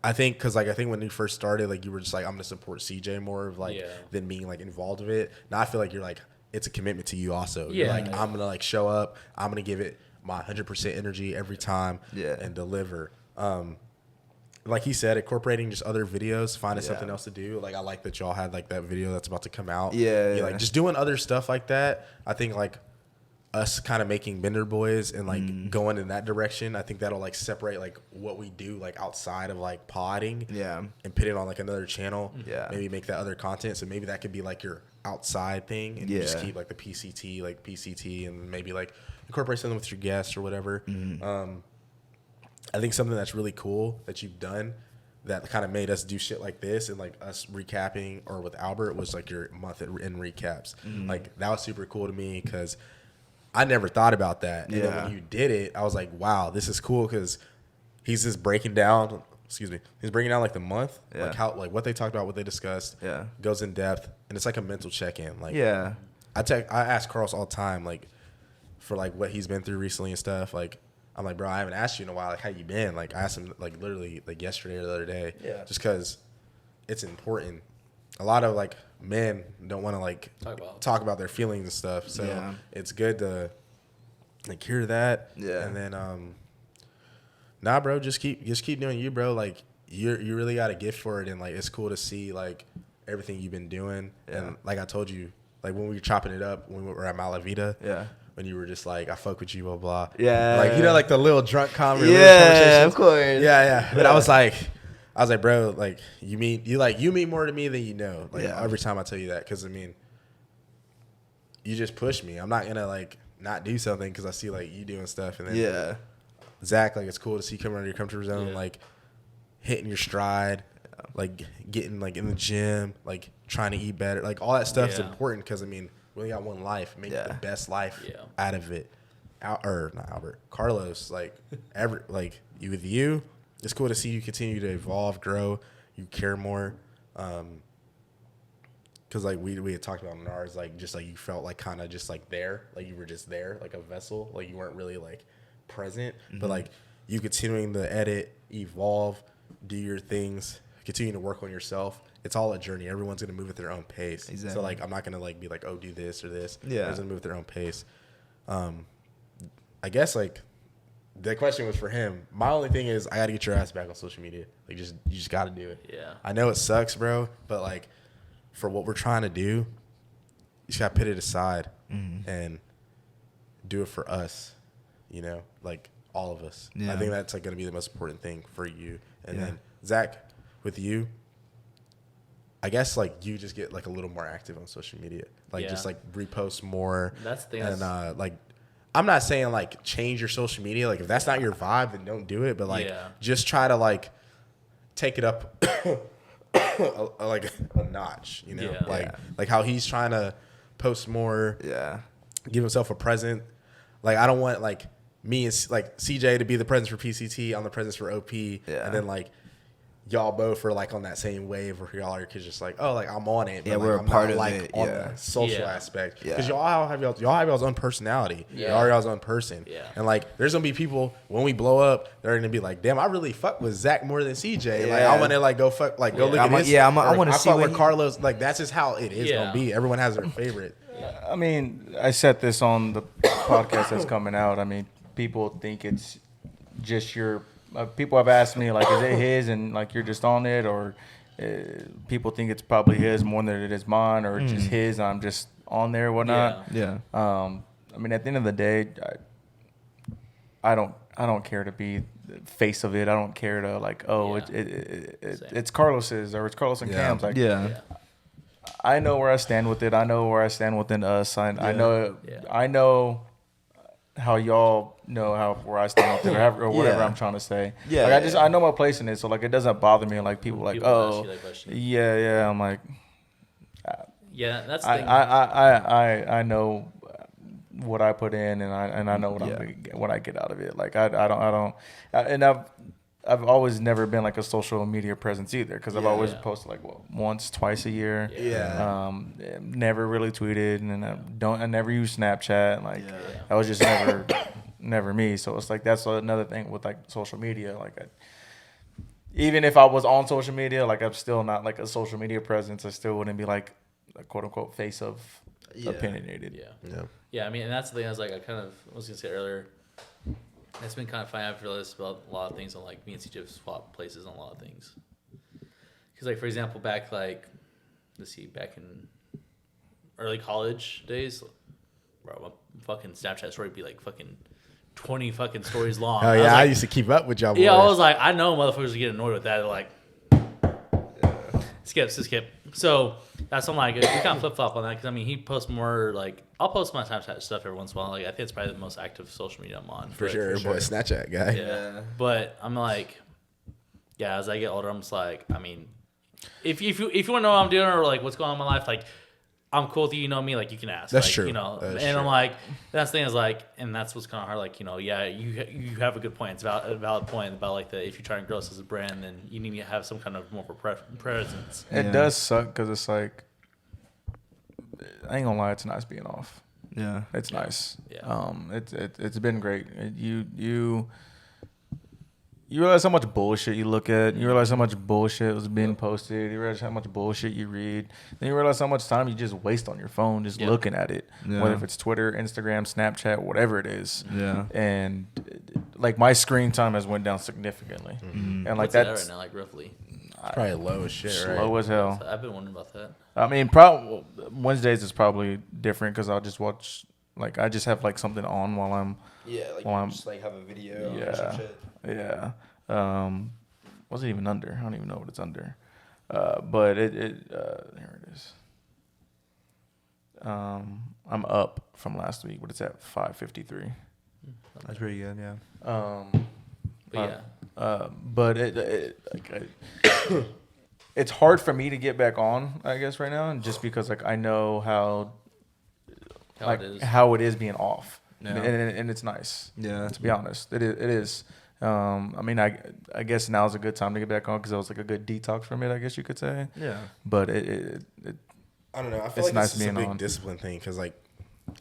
I think because like I think when you first started, like you were just like I'm gonna support CJ more of like than being like involved with it. Now I feel like you're like it's a commitment to you also. You're like I'm gonna like show up, I'm gonna give it my 100% energy every time and deliver. Like he said, incorporating just other videos, finding something else to do. Like I like that y'all had like that video that's about to come out. Like just doing other stuff like that. I think like us kind of making Bender Boys and like going in that direction. I think that'll like separate like what we do like outside of like podding. And put it on like another channel. Maybe make that other content. So maybe that could be like your outside thing and you just keep like the PCT and maybe like incorporate something with your guests or whatever. I think something that's really cool that you've done that kind of made us do shit like this and like us recapping or with Albert was like your month in recaps. Like that was super cool to me because I never thought about that. And then when you did it, I was like, wow, this is cool because he's just breaking down. He's breaking down like the month, like how like what they talked about, what they discussed. Goes in depth, and it's like a mental check-in. Like I ask Carlos all the time, like for like what he's been through recently and stuff. Like I'm like, bro, I haven't asked you in a while. Like how you been? Like I asked him like literally like yesterday or the other day. Just because it's important. A lot of like men don't want to like talk about their feelings and stuff. So it's good to like hear that. And then nah, bro, just keep doing you, bro. Like you really got a gift for it, and like it's cool to see like everything you've been doing. And like I told you, like when we were chopping it up when we were at Malavita. When you were just like, I fuck with you, blah blah. Like you know, like the little drunk conversation. Of course. But I was like, bro, like you mean more to me than you know. Like every time I tell you that, because I mean, you just push me. I'm not gonna like not do something because I see like you doing stuff, and then Zach, like it's cool to see you coming out of your comfort zone, like hitting your stride, like getting like in the gym, like trying to eat better, like all that stuff is important because I mean. We only got one life. Make the best life out of it. Not Albert. Carlos, like you with you, it's cool to see you continue to evolve, grow. You care more. Because like we had talked about in ours, like just like you felt like kind of just like there, like you were just there, like a vessel, like you weren't really like present. But like you continuing to edit, evolve, do your things, continue to work on yourself. It's all a journey. Everyone's going to move at their own pace. Exactly. So, like, I'm not going to, like, be like, oh, do this or this. Everyone's going to move at their own pace. I guess, like, the question was for him. My only thing is I got to get your ass back on social media. Like, you just got to do it. I know it sucks, bro, but, like, for what we're trying to do, you just got to put it aside and do it for us, you know, like, all of us. I think that's, like, going to be the most important thing for you. And then, Zach, with you, I guess like you just get like a little more active on social media, like just like repost more. That's the thing. And like, I'm not saying like change your social media. Like if that's not your vibe, then don't do it. But like, just try to like take it up like a notch. You know, like how he's trying to post more. Give himself a present. Like I don't want like me and like CJ to be the presence for PCT. I'm the presence for OP. And then like. y'all both are like on that same wave where y'all are just like, oh, like I'm on it. Yeah, but, we're like, a I'm part not, of like, it, on yeah. the social Yeah. aspect. Yeah. Because y'all have y'all's own personality. Yeah. Y'all are y'all's own person. Yeah. And like, there's gonna be people when we blow up, they're gonna be like, damn, I really fuck with Zach more than CJ. Like Yeah. I want to like go fuck, like go Yeah. look I'm at a- this. yeah, I'm a- Or, I wanna I see fuck what with he- Carlos. Like that's just how it is Yeah. gonna be. Everyone has their favorite. I mean, I said this on the podcast that's coming out. I mean, people think it's just your. People have asked me like, is it his, and like you're just on it, or people think it's probably his more than it is mine, or just his. And I'm just on there, or whatnot. Yeah. I mean, at the end of the day, I don't care to be the face of it. I don't care to like, oh, Yeah. it's Same. Carlos's or it's Carlos and Yeah. Cam's. Like, Yeah. I know where I stand with it. I know where I stand within us. I know. Yeah. I know how y'all know where I stand with it, or whatever Yeah. I'm trying to say. Yeah, Like yeah. I know my place in it, so like it doesn't bother me. Like people like, People ask oh, you that question. yeah. I'm like, Yeah, that's the thing. I know what I put in, and I know what Yeah. what I get out of it. Like I don't, and I've always never been like a social media presence either, because I've always Yeah. posted like once, twice a year. Yeah. Never really tweeted, and I never used Snapchat. Like Yeah. that was just never me. So it's like that's another thing with like social media. Like even if I was on social media, like I'm still not like a social media presence. I still wouldn't be like a quote unquote face of opinionated. Yeah. Yeah. Yeah, I mean, and that's the thing. I was like, I was gonna say earlier. It's been kind of funny. I've realized about a lot of things on like me and CJ have swapped places on a lot of things. Because like for example, back in early college days, bro, my fucking Snapchat story would be like fucking 20 fucking stories long. Oh I yeah, was I like, used to keep up with y'all. yeah, I boys. was like, I know motherfuckers get annoyed with that. They're like, skip. So that's why I'm like, we kind of flip flop on that, because I mean, he posts more like, I'll post my Snapchat stuff every once in a while. Like I think it's probably the most active social media I'm on. for But- sure, boy, Snapchat guy. Yeah. But I'm like, yeah, as I get older, I'm just like, I mean, if you want to know what I'm doing or like what's going on in my life, like I'm cool with you, you know me, like you can ask. That's like, true. You know, That is and I'm true. like, that's the thing is like, and that's what's kind of hard. Like, you know, yeah, you have a good point. It's a valid point about like that if you're trying to grow us as a brand, then you need to have some kind of more presence. It does suck because it's like, I ain't gonna lie, it's nice being off. Yeah. It's nice. Yeah. It's been great. You realize how much bullshit you look at. You realize how much bullshit was being posted. You realize how much bullshit you read. Then you realize how much time you just waste on your phone just Yeah. looking at it. Yeah. Whether if it's Twitter, Instagram, Snapchat, whatever it is. Yeah. And like my screen time has went down significantly. And like What's that that's right now, like roughly? It's probably low as shit, right? slow as hell. I've been wondering about that. I mean, Wednesdays is probably different because I'll just watch. Like I just have like something on while I'm. Yeah, like Well, I'm- just like have a video Yeah. or some shit. Yeah. What's it even under? I don't even know what it's under. But here it is. I'm up from last week, but it's at 553. That's pretty good, yeah. But yeah. But it's hard for me to get back on, I guess, right now, and just because like I know how it is being off, Yeah. and it's nice. Yeah. To be honest, it is. I mean, I guess now is a good time to get back on because it was like a good detox from it, I guess you could say. Yeah. But I don't know. I feel It's like nice this is a being big on. discipline thing because, like,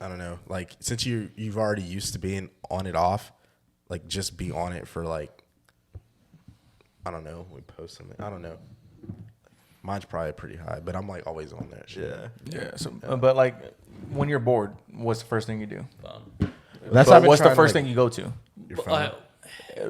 I don't know. Like, since you've already used to being on it off, like, just be on it for like, I don't know. We post something. I don't know. Mine's probably pretty high, but I'm like always on that shit. yeah. So, but like when you're bored, what's the first thing you do? That's But what's the first thing you go to? Your phone.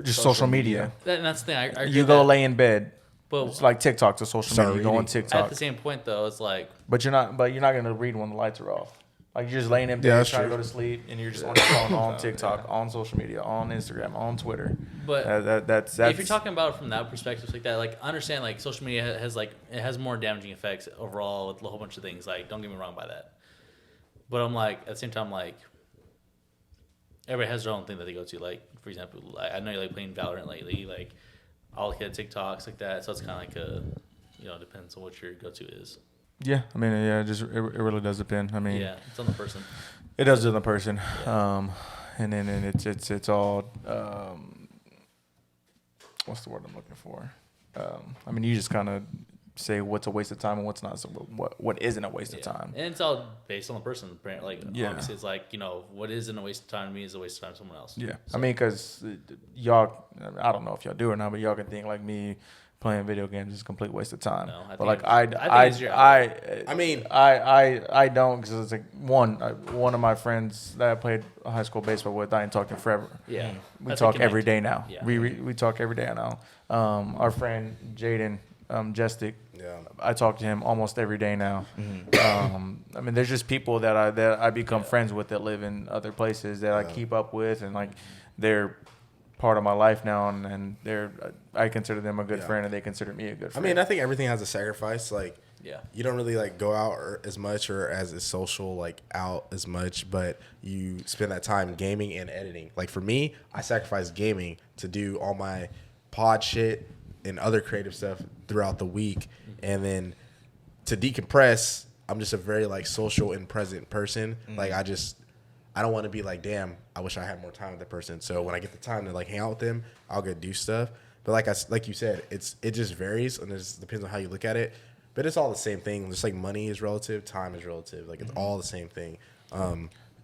Just social media. And that's the thing. I agree You with go that. lay in bed. But It's like TikTok to social media. You go on reading. TikTok. at the same point, though, it's like, But you're not gonna read when the lights are off. Like you're just laying in bed, Yeah, that's trying to true. go to sleep, and you're just on your phone, on TikTok, on social media, on Instagram, on Twitter. but That's if you're talking about it from that perspective, like that, like I understand, like social media has like it has more damaging effects overall with a whole bunch of things. Like, don't get me wrong by that. But I'm like, at the same time, like everybody has their own thing that they go to. Like, for example, like, I know you're like playing Valorant lately. Like, I'll look at TikToks like that. So it's kind of like it depends on what your go-to is. Yeah, I mean, yeah, it really does depend. I mean, Yeah, it's on the person. it does to the person. And then it's all what's the word I'm looking for? I mean, you just kind of say what's a waste of time and what's not. So what isn't a waste of time. And it's all based on the person. Like, Yeah. obviously, it's like, what isn't a waste of time to me is a waste of time to someone else. Yeah, So, I mean, because y'all, I don't know if y'all do or not, but y'all can think like me playing video games is a complete waste of time. No, I but think like I don't, because it's like one of my friends that I played high school baseball with, I ain't talking forever. Yeah. We That's talk a every day connect. now. Yeah. We talk every day now. Our friend Jaden Jestick, I talk to him almost every day now. I mean, there's just people that I become friends with that live in other places that I keep up with, and like they're part of my life now, and I consider them a good friend, and they consider me a good friend. I mean, I think everything has a sacrifice. Like, Yeah. you don't really like go out as much or as a social like out as much, but you spend that time gaming and editing. Like for me, I sacrifice gaming to do all my pod shit and other creative stuff throughout the week, and then to decompress, I'm just a very like social and present person. Like I don't want to be like, damn, I wish I had more time with that person. So when I get the time to like hang out with them, I'll go do stuff. But like you said, it just varies, and it just depends on how you look at it. But it's all the same thing. Just like money is relative, time is relative. Like it's all the same thing.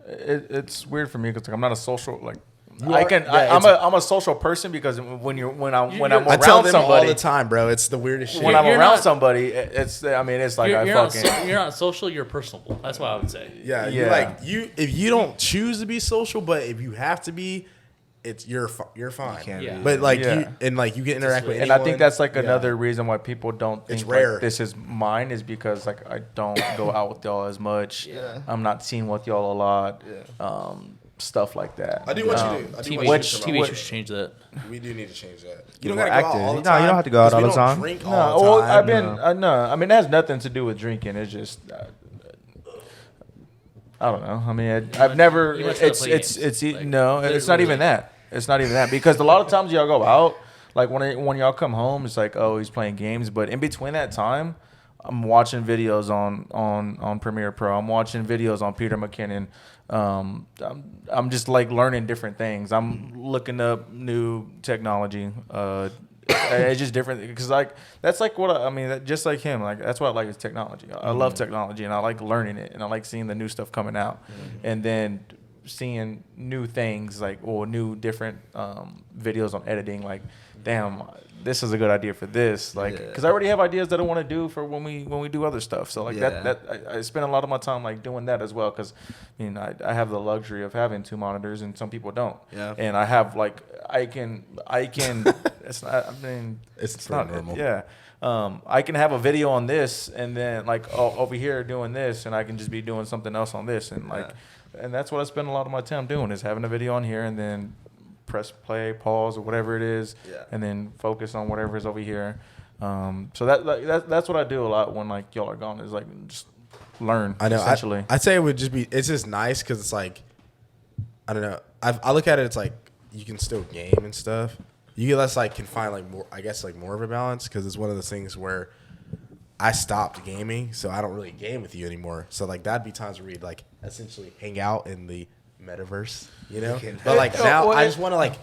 It's weird for me because like, I'm not a social like. I'm a social person because when I'm I around tell them somebody all the time, bro. It's the weirdest shit. when I'm You're around not- somebody, it's like You're not social, you're personable. That's what I would say. Yeah, Yeah. if you don't choose to be social, but if you have to be, you're fine. can't Yeah. be. But like Yeah. you can interact with and anyone. I think that's like Yeah. another reason why people don't think It's rare. like, this is mine is because like I don't go out with y'all as much. Yeah. I'm not seen with y'all a lot. Stuff like that. I do what you do. I do what you do. TV should change that. We do need to change that. Get You don't more gotta go out active. all the No, time. you don't have to go out 'cause all we the don't time. Drink No, all the well, time. I've been no. I mean, it has nothing to do with drinking. It's just I don't know. I mean, I've never. You must not play games. Like, No, it's not even that. It's not even that because a lot of times y'all go out. Like when y'all come home, it's like, oh, he's playing games. But in between that time, I'm watching videos on Premiere Pro. I'm watching videos on Peter McKinnon. I'm just like learning different things. I'm looking up new technology. It's just different because like that's like what I mean. Just like him, like that's what I like is technology. I love technology and I like learning it and I like seeing the new stuff coming out, and then seeing new things like or new different videos on editing. Like, damn, this is a good idea for this. Like, because I already have ideas that I want to do for when we do other stuff. So like I spend a lot of my time like doing that as well because I mean I have the luxury of having 2 monitors and some people don't. Yeah. And I have like I can. It's not. I mean, It's not normal. Yeah. I can have a video on this and then like over here doing this, and I can just be doing something else on this, and like, and that's what I spend a lot of my time doing is having a video on here and then press play, pause, or whatever it is, and then focus on whatever is over here. So that's what I do a lot when like y'all are gone is like just learn. I know. Essentially, I'd say it would just be. It's just nice because it's like, I don't know. I look at it. It's like you can still game and stuff. You less like can find like more. I guess like more of a balance because it's one of those things where I stopped gaming, so I don't really game with you anymore. So like that'd be times where we'd like essentially hang out in the metaverse, you know. But like now, I just want to like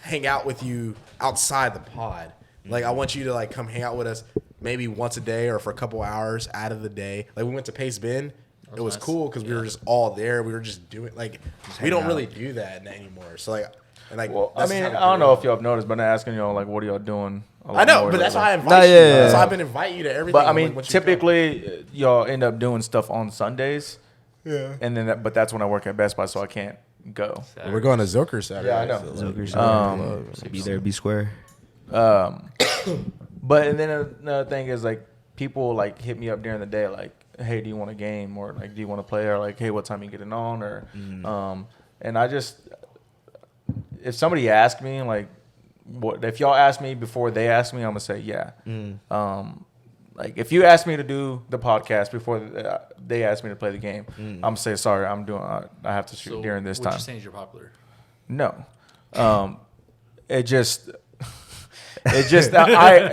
hang out with you outside the pod. Like I want you to like come hang out with us maybe once a day or for a couple hours out of the day. Like we went to Pace Bend. It was nice. cool because we were just all there. We were just doing like we don't really do that anymore. So like. And like, well, I that's mean, how I don't know if y'all have noticed, but I'm asking y'all like, what are y'all doing? I know, but that's why I invite you. yeah. That's why I've been inviting you to everything. But I I'm mean, like, what you typically y'all end up doing stuff on Sundays, Yeah. and then but that's when I work at Best Buy, so I can't go. We're going to Zilker Saturday. Yeah, I know. So be there, be square. But and then another thing is like people like hit me up during the day like, hey, do you want a game or like do you want to play or like, hey, what time you getting on or and I just if somebody asked me like what if y'all ask me before they ask me, I'm gonna say yeah. Like if you ask me to do the podcast before they ask me to play the game, I'm gonna say sorry, I'm doing I have to shoot during this what time. you're saying is you're popular. No, it just I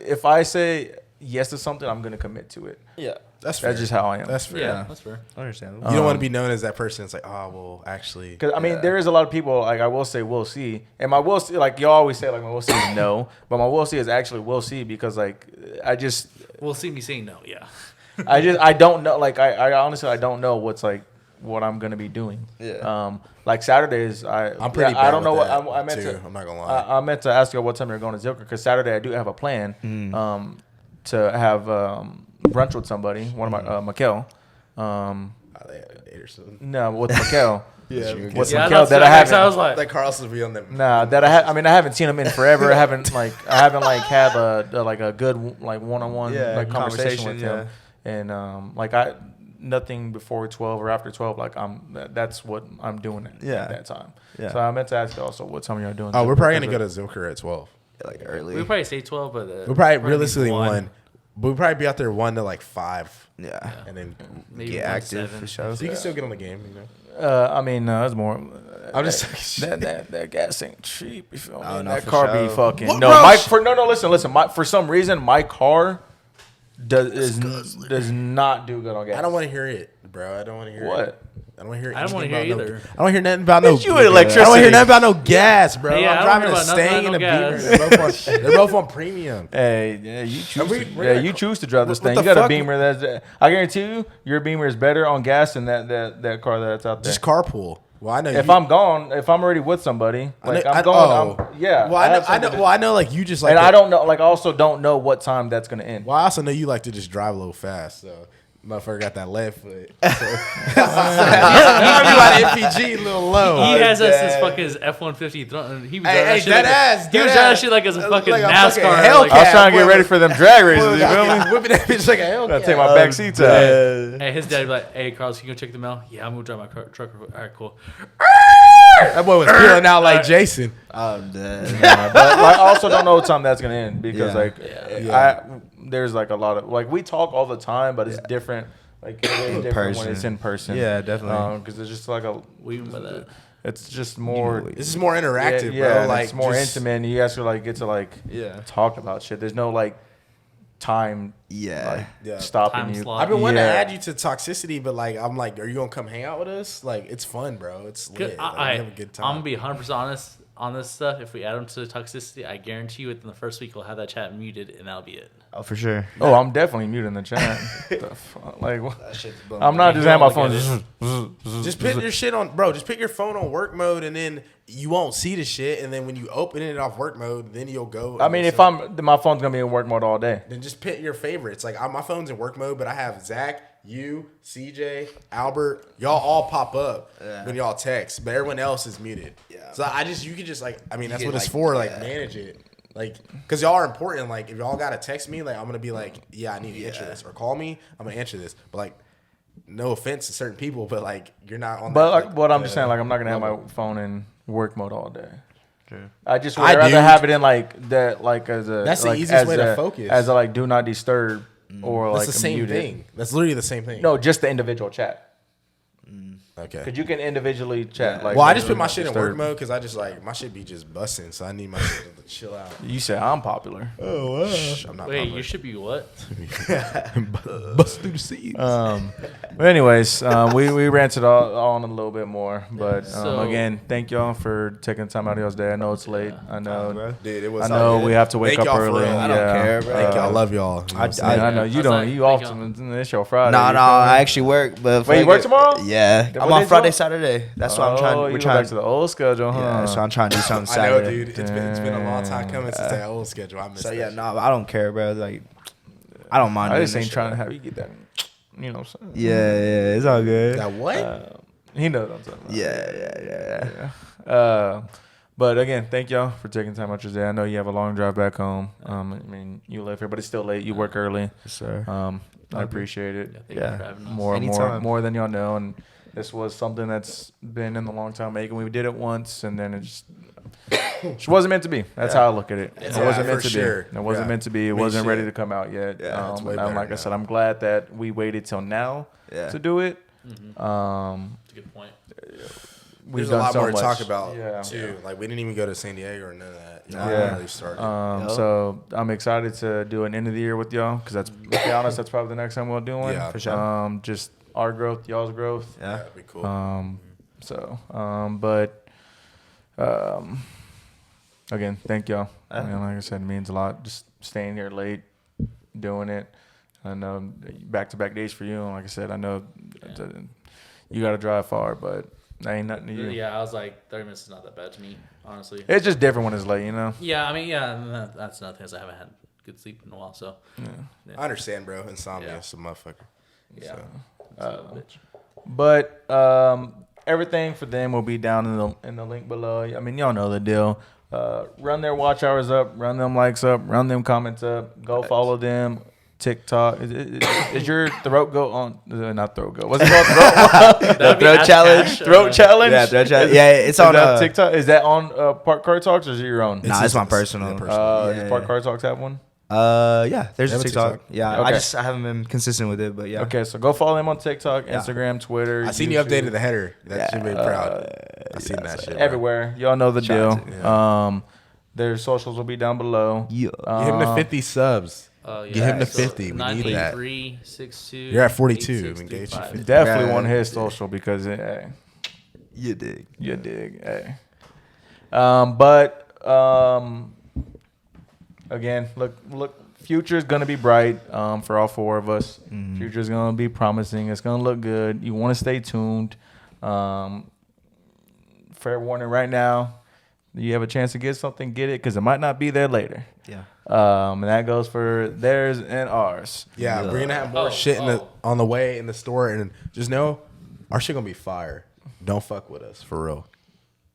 if I say yes to something, I'm gonna commit to it. Yeah. That's fair. That's just how I am. That's fair. Yeah, that's fair. Understandable. You don't want to be known as that person. It's like, oh, well, actually. Because I mean, there is a lot of people like I will say we'll see, and my will see like you always say like my will see is no, but my will see is actually we'll see because like I just We'll see me saying no. Yeah. I don't know like I honestly I don't know what's like what I'm gonna be doing. Yeah. Like Saturdays I'm pretty bad I don't know with what that, I meant too. to. I'm not gonna lie. I meant to ask you what time you're going to Zilker because Saturday I do have a plan to have brunch with somebody. One of my Mikkel. They had a date or something. No, with Mikkel. Yeah, With Yeah, Mikkel that's that what I I was haven't. like, Like Carlson be on them. Nah, that I mean I haven't seen him in forever. I haven't had a good like one-on-one like conversation with him. And like nothing before 12 or after 12 like that's what I'm doing at that time. Yeah. So I meant to ask you also what time you're doing. Oh, we're probably gonna go to Zilker at 12. Like early. we probably say 12, but We'll probably realistically 1. But we'll probably be out there 1 to like 5. Yeah. And then maybe Get 1 to active 7. for sure. so you can still get on the game, you know. I mean, it's more. I'm just talking shit. That gas ain't cheap. You feel me? Oh, no, that for car sure. be fucking What, no. bro? Listen. For some reason, my car does not do good on gas. I don't want to hear it, bro. I don't want to hear it. What? I don't want to hear it. I don't wanna hear anything about either. I don't want to hear nothing about no. You with electricity. I don't want to hear nothing about no gas, bro. Hey, yeah, I'm I don't driving hear a about nothing Stang and a about Beamer. They're both on premium. Hey, yeah, you choose. We're Yeah, gonna- you choose to drive this what thing. the You got a fuck? Beamer. I guarantee you, your Beamer is better on gas than that car that's out there. Just carpool. Well, I know. If I'm gone, if I'm already with somebody, like I'm going. Yeah. Well, I know. Well, I know. Like you just like. And I don't know. Like I also don't know what time that's gonna end. Well, I also know you like to just drive a little fast, so motherfucker got that left foot. So. You might be like MPG a little low. He has us as fucking his F-150 throne. He was driving that shit dead like ass, he was dead driving ass. shit like as a fucking Like a NASCAR. fucking like, Hellcat. I was trying to get boy, ready for them drag races. You feel me? Whipping that bitch like a Hellcat. Gotta take my back seats out. Hey, his dad be like, "Hey, Carlos, can you go check the mail?" Yeah, I'm gonna drive my truck. All right, cool. That boy was peeling out like Jason. I'm dead. But like, I also don't know what time that's gonna end because Yeah. there's like a lot of like we talk all the time, but it's different. Like it's different Person. when it's in person. Yeah, definitely. Because it's just like We by that. it's just more. This is more interactive, yeah, bro. and Like it's more just- intimate. And you actually like get to like Yeah. talk about shit. There's no like time Yeah. like Yeah. stopping Time you. slot. I've been wanting to Yeah. add you to Toxicity, but like I'm like, are you gonna come hang out with us? Like it's fun, bro. It's lit. Like, we have a good time. I'm gonna be 100% honest on this stuff. If we add them to the toxicity, I guarantee you within the first week we'll have that chat muted, and that'll be it. Oh, for sure. Oh, I'm definitely muting the chat. The fuck? Like, what? That shit's I'm not just having my phone. Just put your shit on, bro. Just put your phone on work mode, and then you won't see the shit. And then when you open it off work mode, then you'll go. I mean, if my phone's gonna be in work mode all day. then just pick your favorites. Like my phone's in work mode, but I have Zach, you, CJ, Albert. Y'all all pop up when y'all text, but everyone else is muted. Yeah. So you can just like, I mean, that's can, what it's like, for. Like manage it. Like, cause y'all are important. Like, if y'all gotta text me, like, I'm gonna be like, yeah, I need to answer this, or call me, I'm gonna answer this. But like, no offense to certain people, but like, you're not on. But that, like, what I'm just saying, like, I'm not gonna have my phone in work mode all day. True. I just would I rather do. have it in like that, like as a. That's the like, easiest as way to a- focus. As a like do not disturb or That's like the same mute it. thing. That's literally the same thing. No, just the individual chat. Okay. Cause you can individually chat. Like, Well, I just do put my not shit in work disturb. mode because I just like my shit be just busting, so I need my shit to chill out. You said I'm popular. Oh, I'm not. Wait, you should be what? bust through the seats. But anyways, we ranted on a little bit more. But So- again, thank y'all for taking time out of y'all's day. I know it's late. I know. Dude, it was. I know all good. we have to wake Thank up y'all for early. real. I don't care, bro. Thank y'all. I love y'all. You know what I'm saying? I know you How's don't. that? You Thank often. It's your Friday. No, you no, feel me? I actually work. But Wait, you work tomorrow? Yeah, What I'm on days Friday, off? That's that's why I'm trying. Oh, We're you go trying back to the old schedule, huh? Yeah, so I'm trying to do something I know, Saturday. dude. It's been a long time coming since that old schedule. I miss So that yeah, shit. no, I don't care, bro. Like, I don't mind. I doing just this ain't shit, trying to bro. have you get that. You know what I'm saying? Yeah, it's all good. That what? He knows what I'm talking about. Yeah. But again, thank y'all for taking time out your day. I know you have a long drive back home. I mean, you live here, but it's still late. You work early. Yes, sir. I appreciate it. Thank you for having us. More than y'all know. And this was something that's been in the long time making. We did it once, and then it just wasn't meant to be. That's how I look at it. It Yeah, wasn't meant for to sure. be. It wasn't Yeah. meant to be. It I mean, wasn't ready shit. to come out yet. Yeah, it's way and better like I now. said, I'm glad that we waited till now to do it. That's a good point. There's a lot so more to much. talk about Yeah. too. Like we didn't even go to San Diego or none of that. Y'all Yeah. really started. So I'm excited to do an end of the year with y'all because to be honest, that's probably the next time we'll do one. Yeah, for sure. Just our growth, y'all's growth. Yeah. That'd be cool. Again, thank y'all. I mean, like I said, it means a lot. Just staying here late, doing it. I know back-to-back days for you. And like I said, I know you got to drive far, but that ain't nothing to you. Yeah, I was like, 30 minutes is not that bad to me, honestly. It's just different when it's late, you know? Yeah, I mean, yeah, that's another thing is I haven't had good sleep in a while, so. Yeah. I understand, bro. Insomnia, Yeah. is a motherfucker. Yeah. So. Bitch. But everything for them will be down in the link below. I mean, y'all know the deal. Run their watch hours up, run them likes up, run them comments up. Go follow them. TikTok. Is your throat go on? Not throat go. What's it called? That'd be Throat challenge. Cash, Throat challenge. Yeah, throat challenge. Yeah, it's on that TikTok. Is that on Park Car Talks or is it your own? Nah, it's my personal. Does Park Car Talks have one? Yeah, there's They a have a TikTok. TikTok? Yeah, Okay. I haven't been consistent with it, but yeah. Okay, so go follow them on TikTok, Yeah. Instagram, Twitter. I seen YouTube, you updated the header. That should be proud. I seen that shit. bro. everywhere. Y'all know the deal. Shout out Their socials will be down below. Yeah. Get him to 50 subs. Yeah. Get him to So 50. We need that. 983-62. You're at 42. We can get you 50. Definitely Yeah. want his social because You dig. you dig. Hey. Again, look. Future's gonna be bright for all four of us. Future's gonna be promising. It's gonna look good. You want to stay tuned. Fair warning right now. You have a chance to get something, get it, because it might not be there later. Yeah. And that goes for theirs and ours. Yeah, we're gonna have more shit on the way in the store, and just know our shit gonna be fire. Don't fuck with us for real.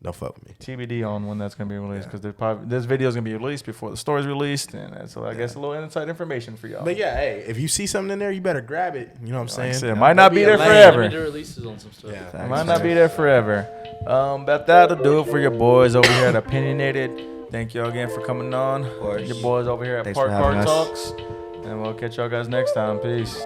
Don't fuck with me. TBD on when that's gonna be released because this video is gonna be released before the story's released, and so I guess a little inside information for y'all. But yeah, hey, if you see something in there, you better grab it. You know what I'm saying? said, it might not be there lame. forever. The releases on some stuff. Yeah. It might not be there forever. But that'll do it for your boys over here at Opinionated. Thank y'all again for coming on. course. Your boys over here at Thanks Park for Car having us. Talks. And we'll catch y'all guys next time. Peace.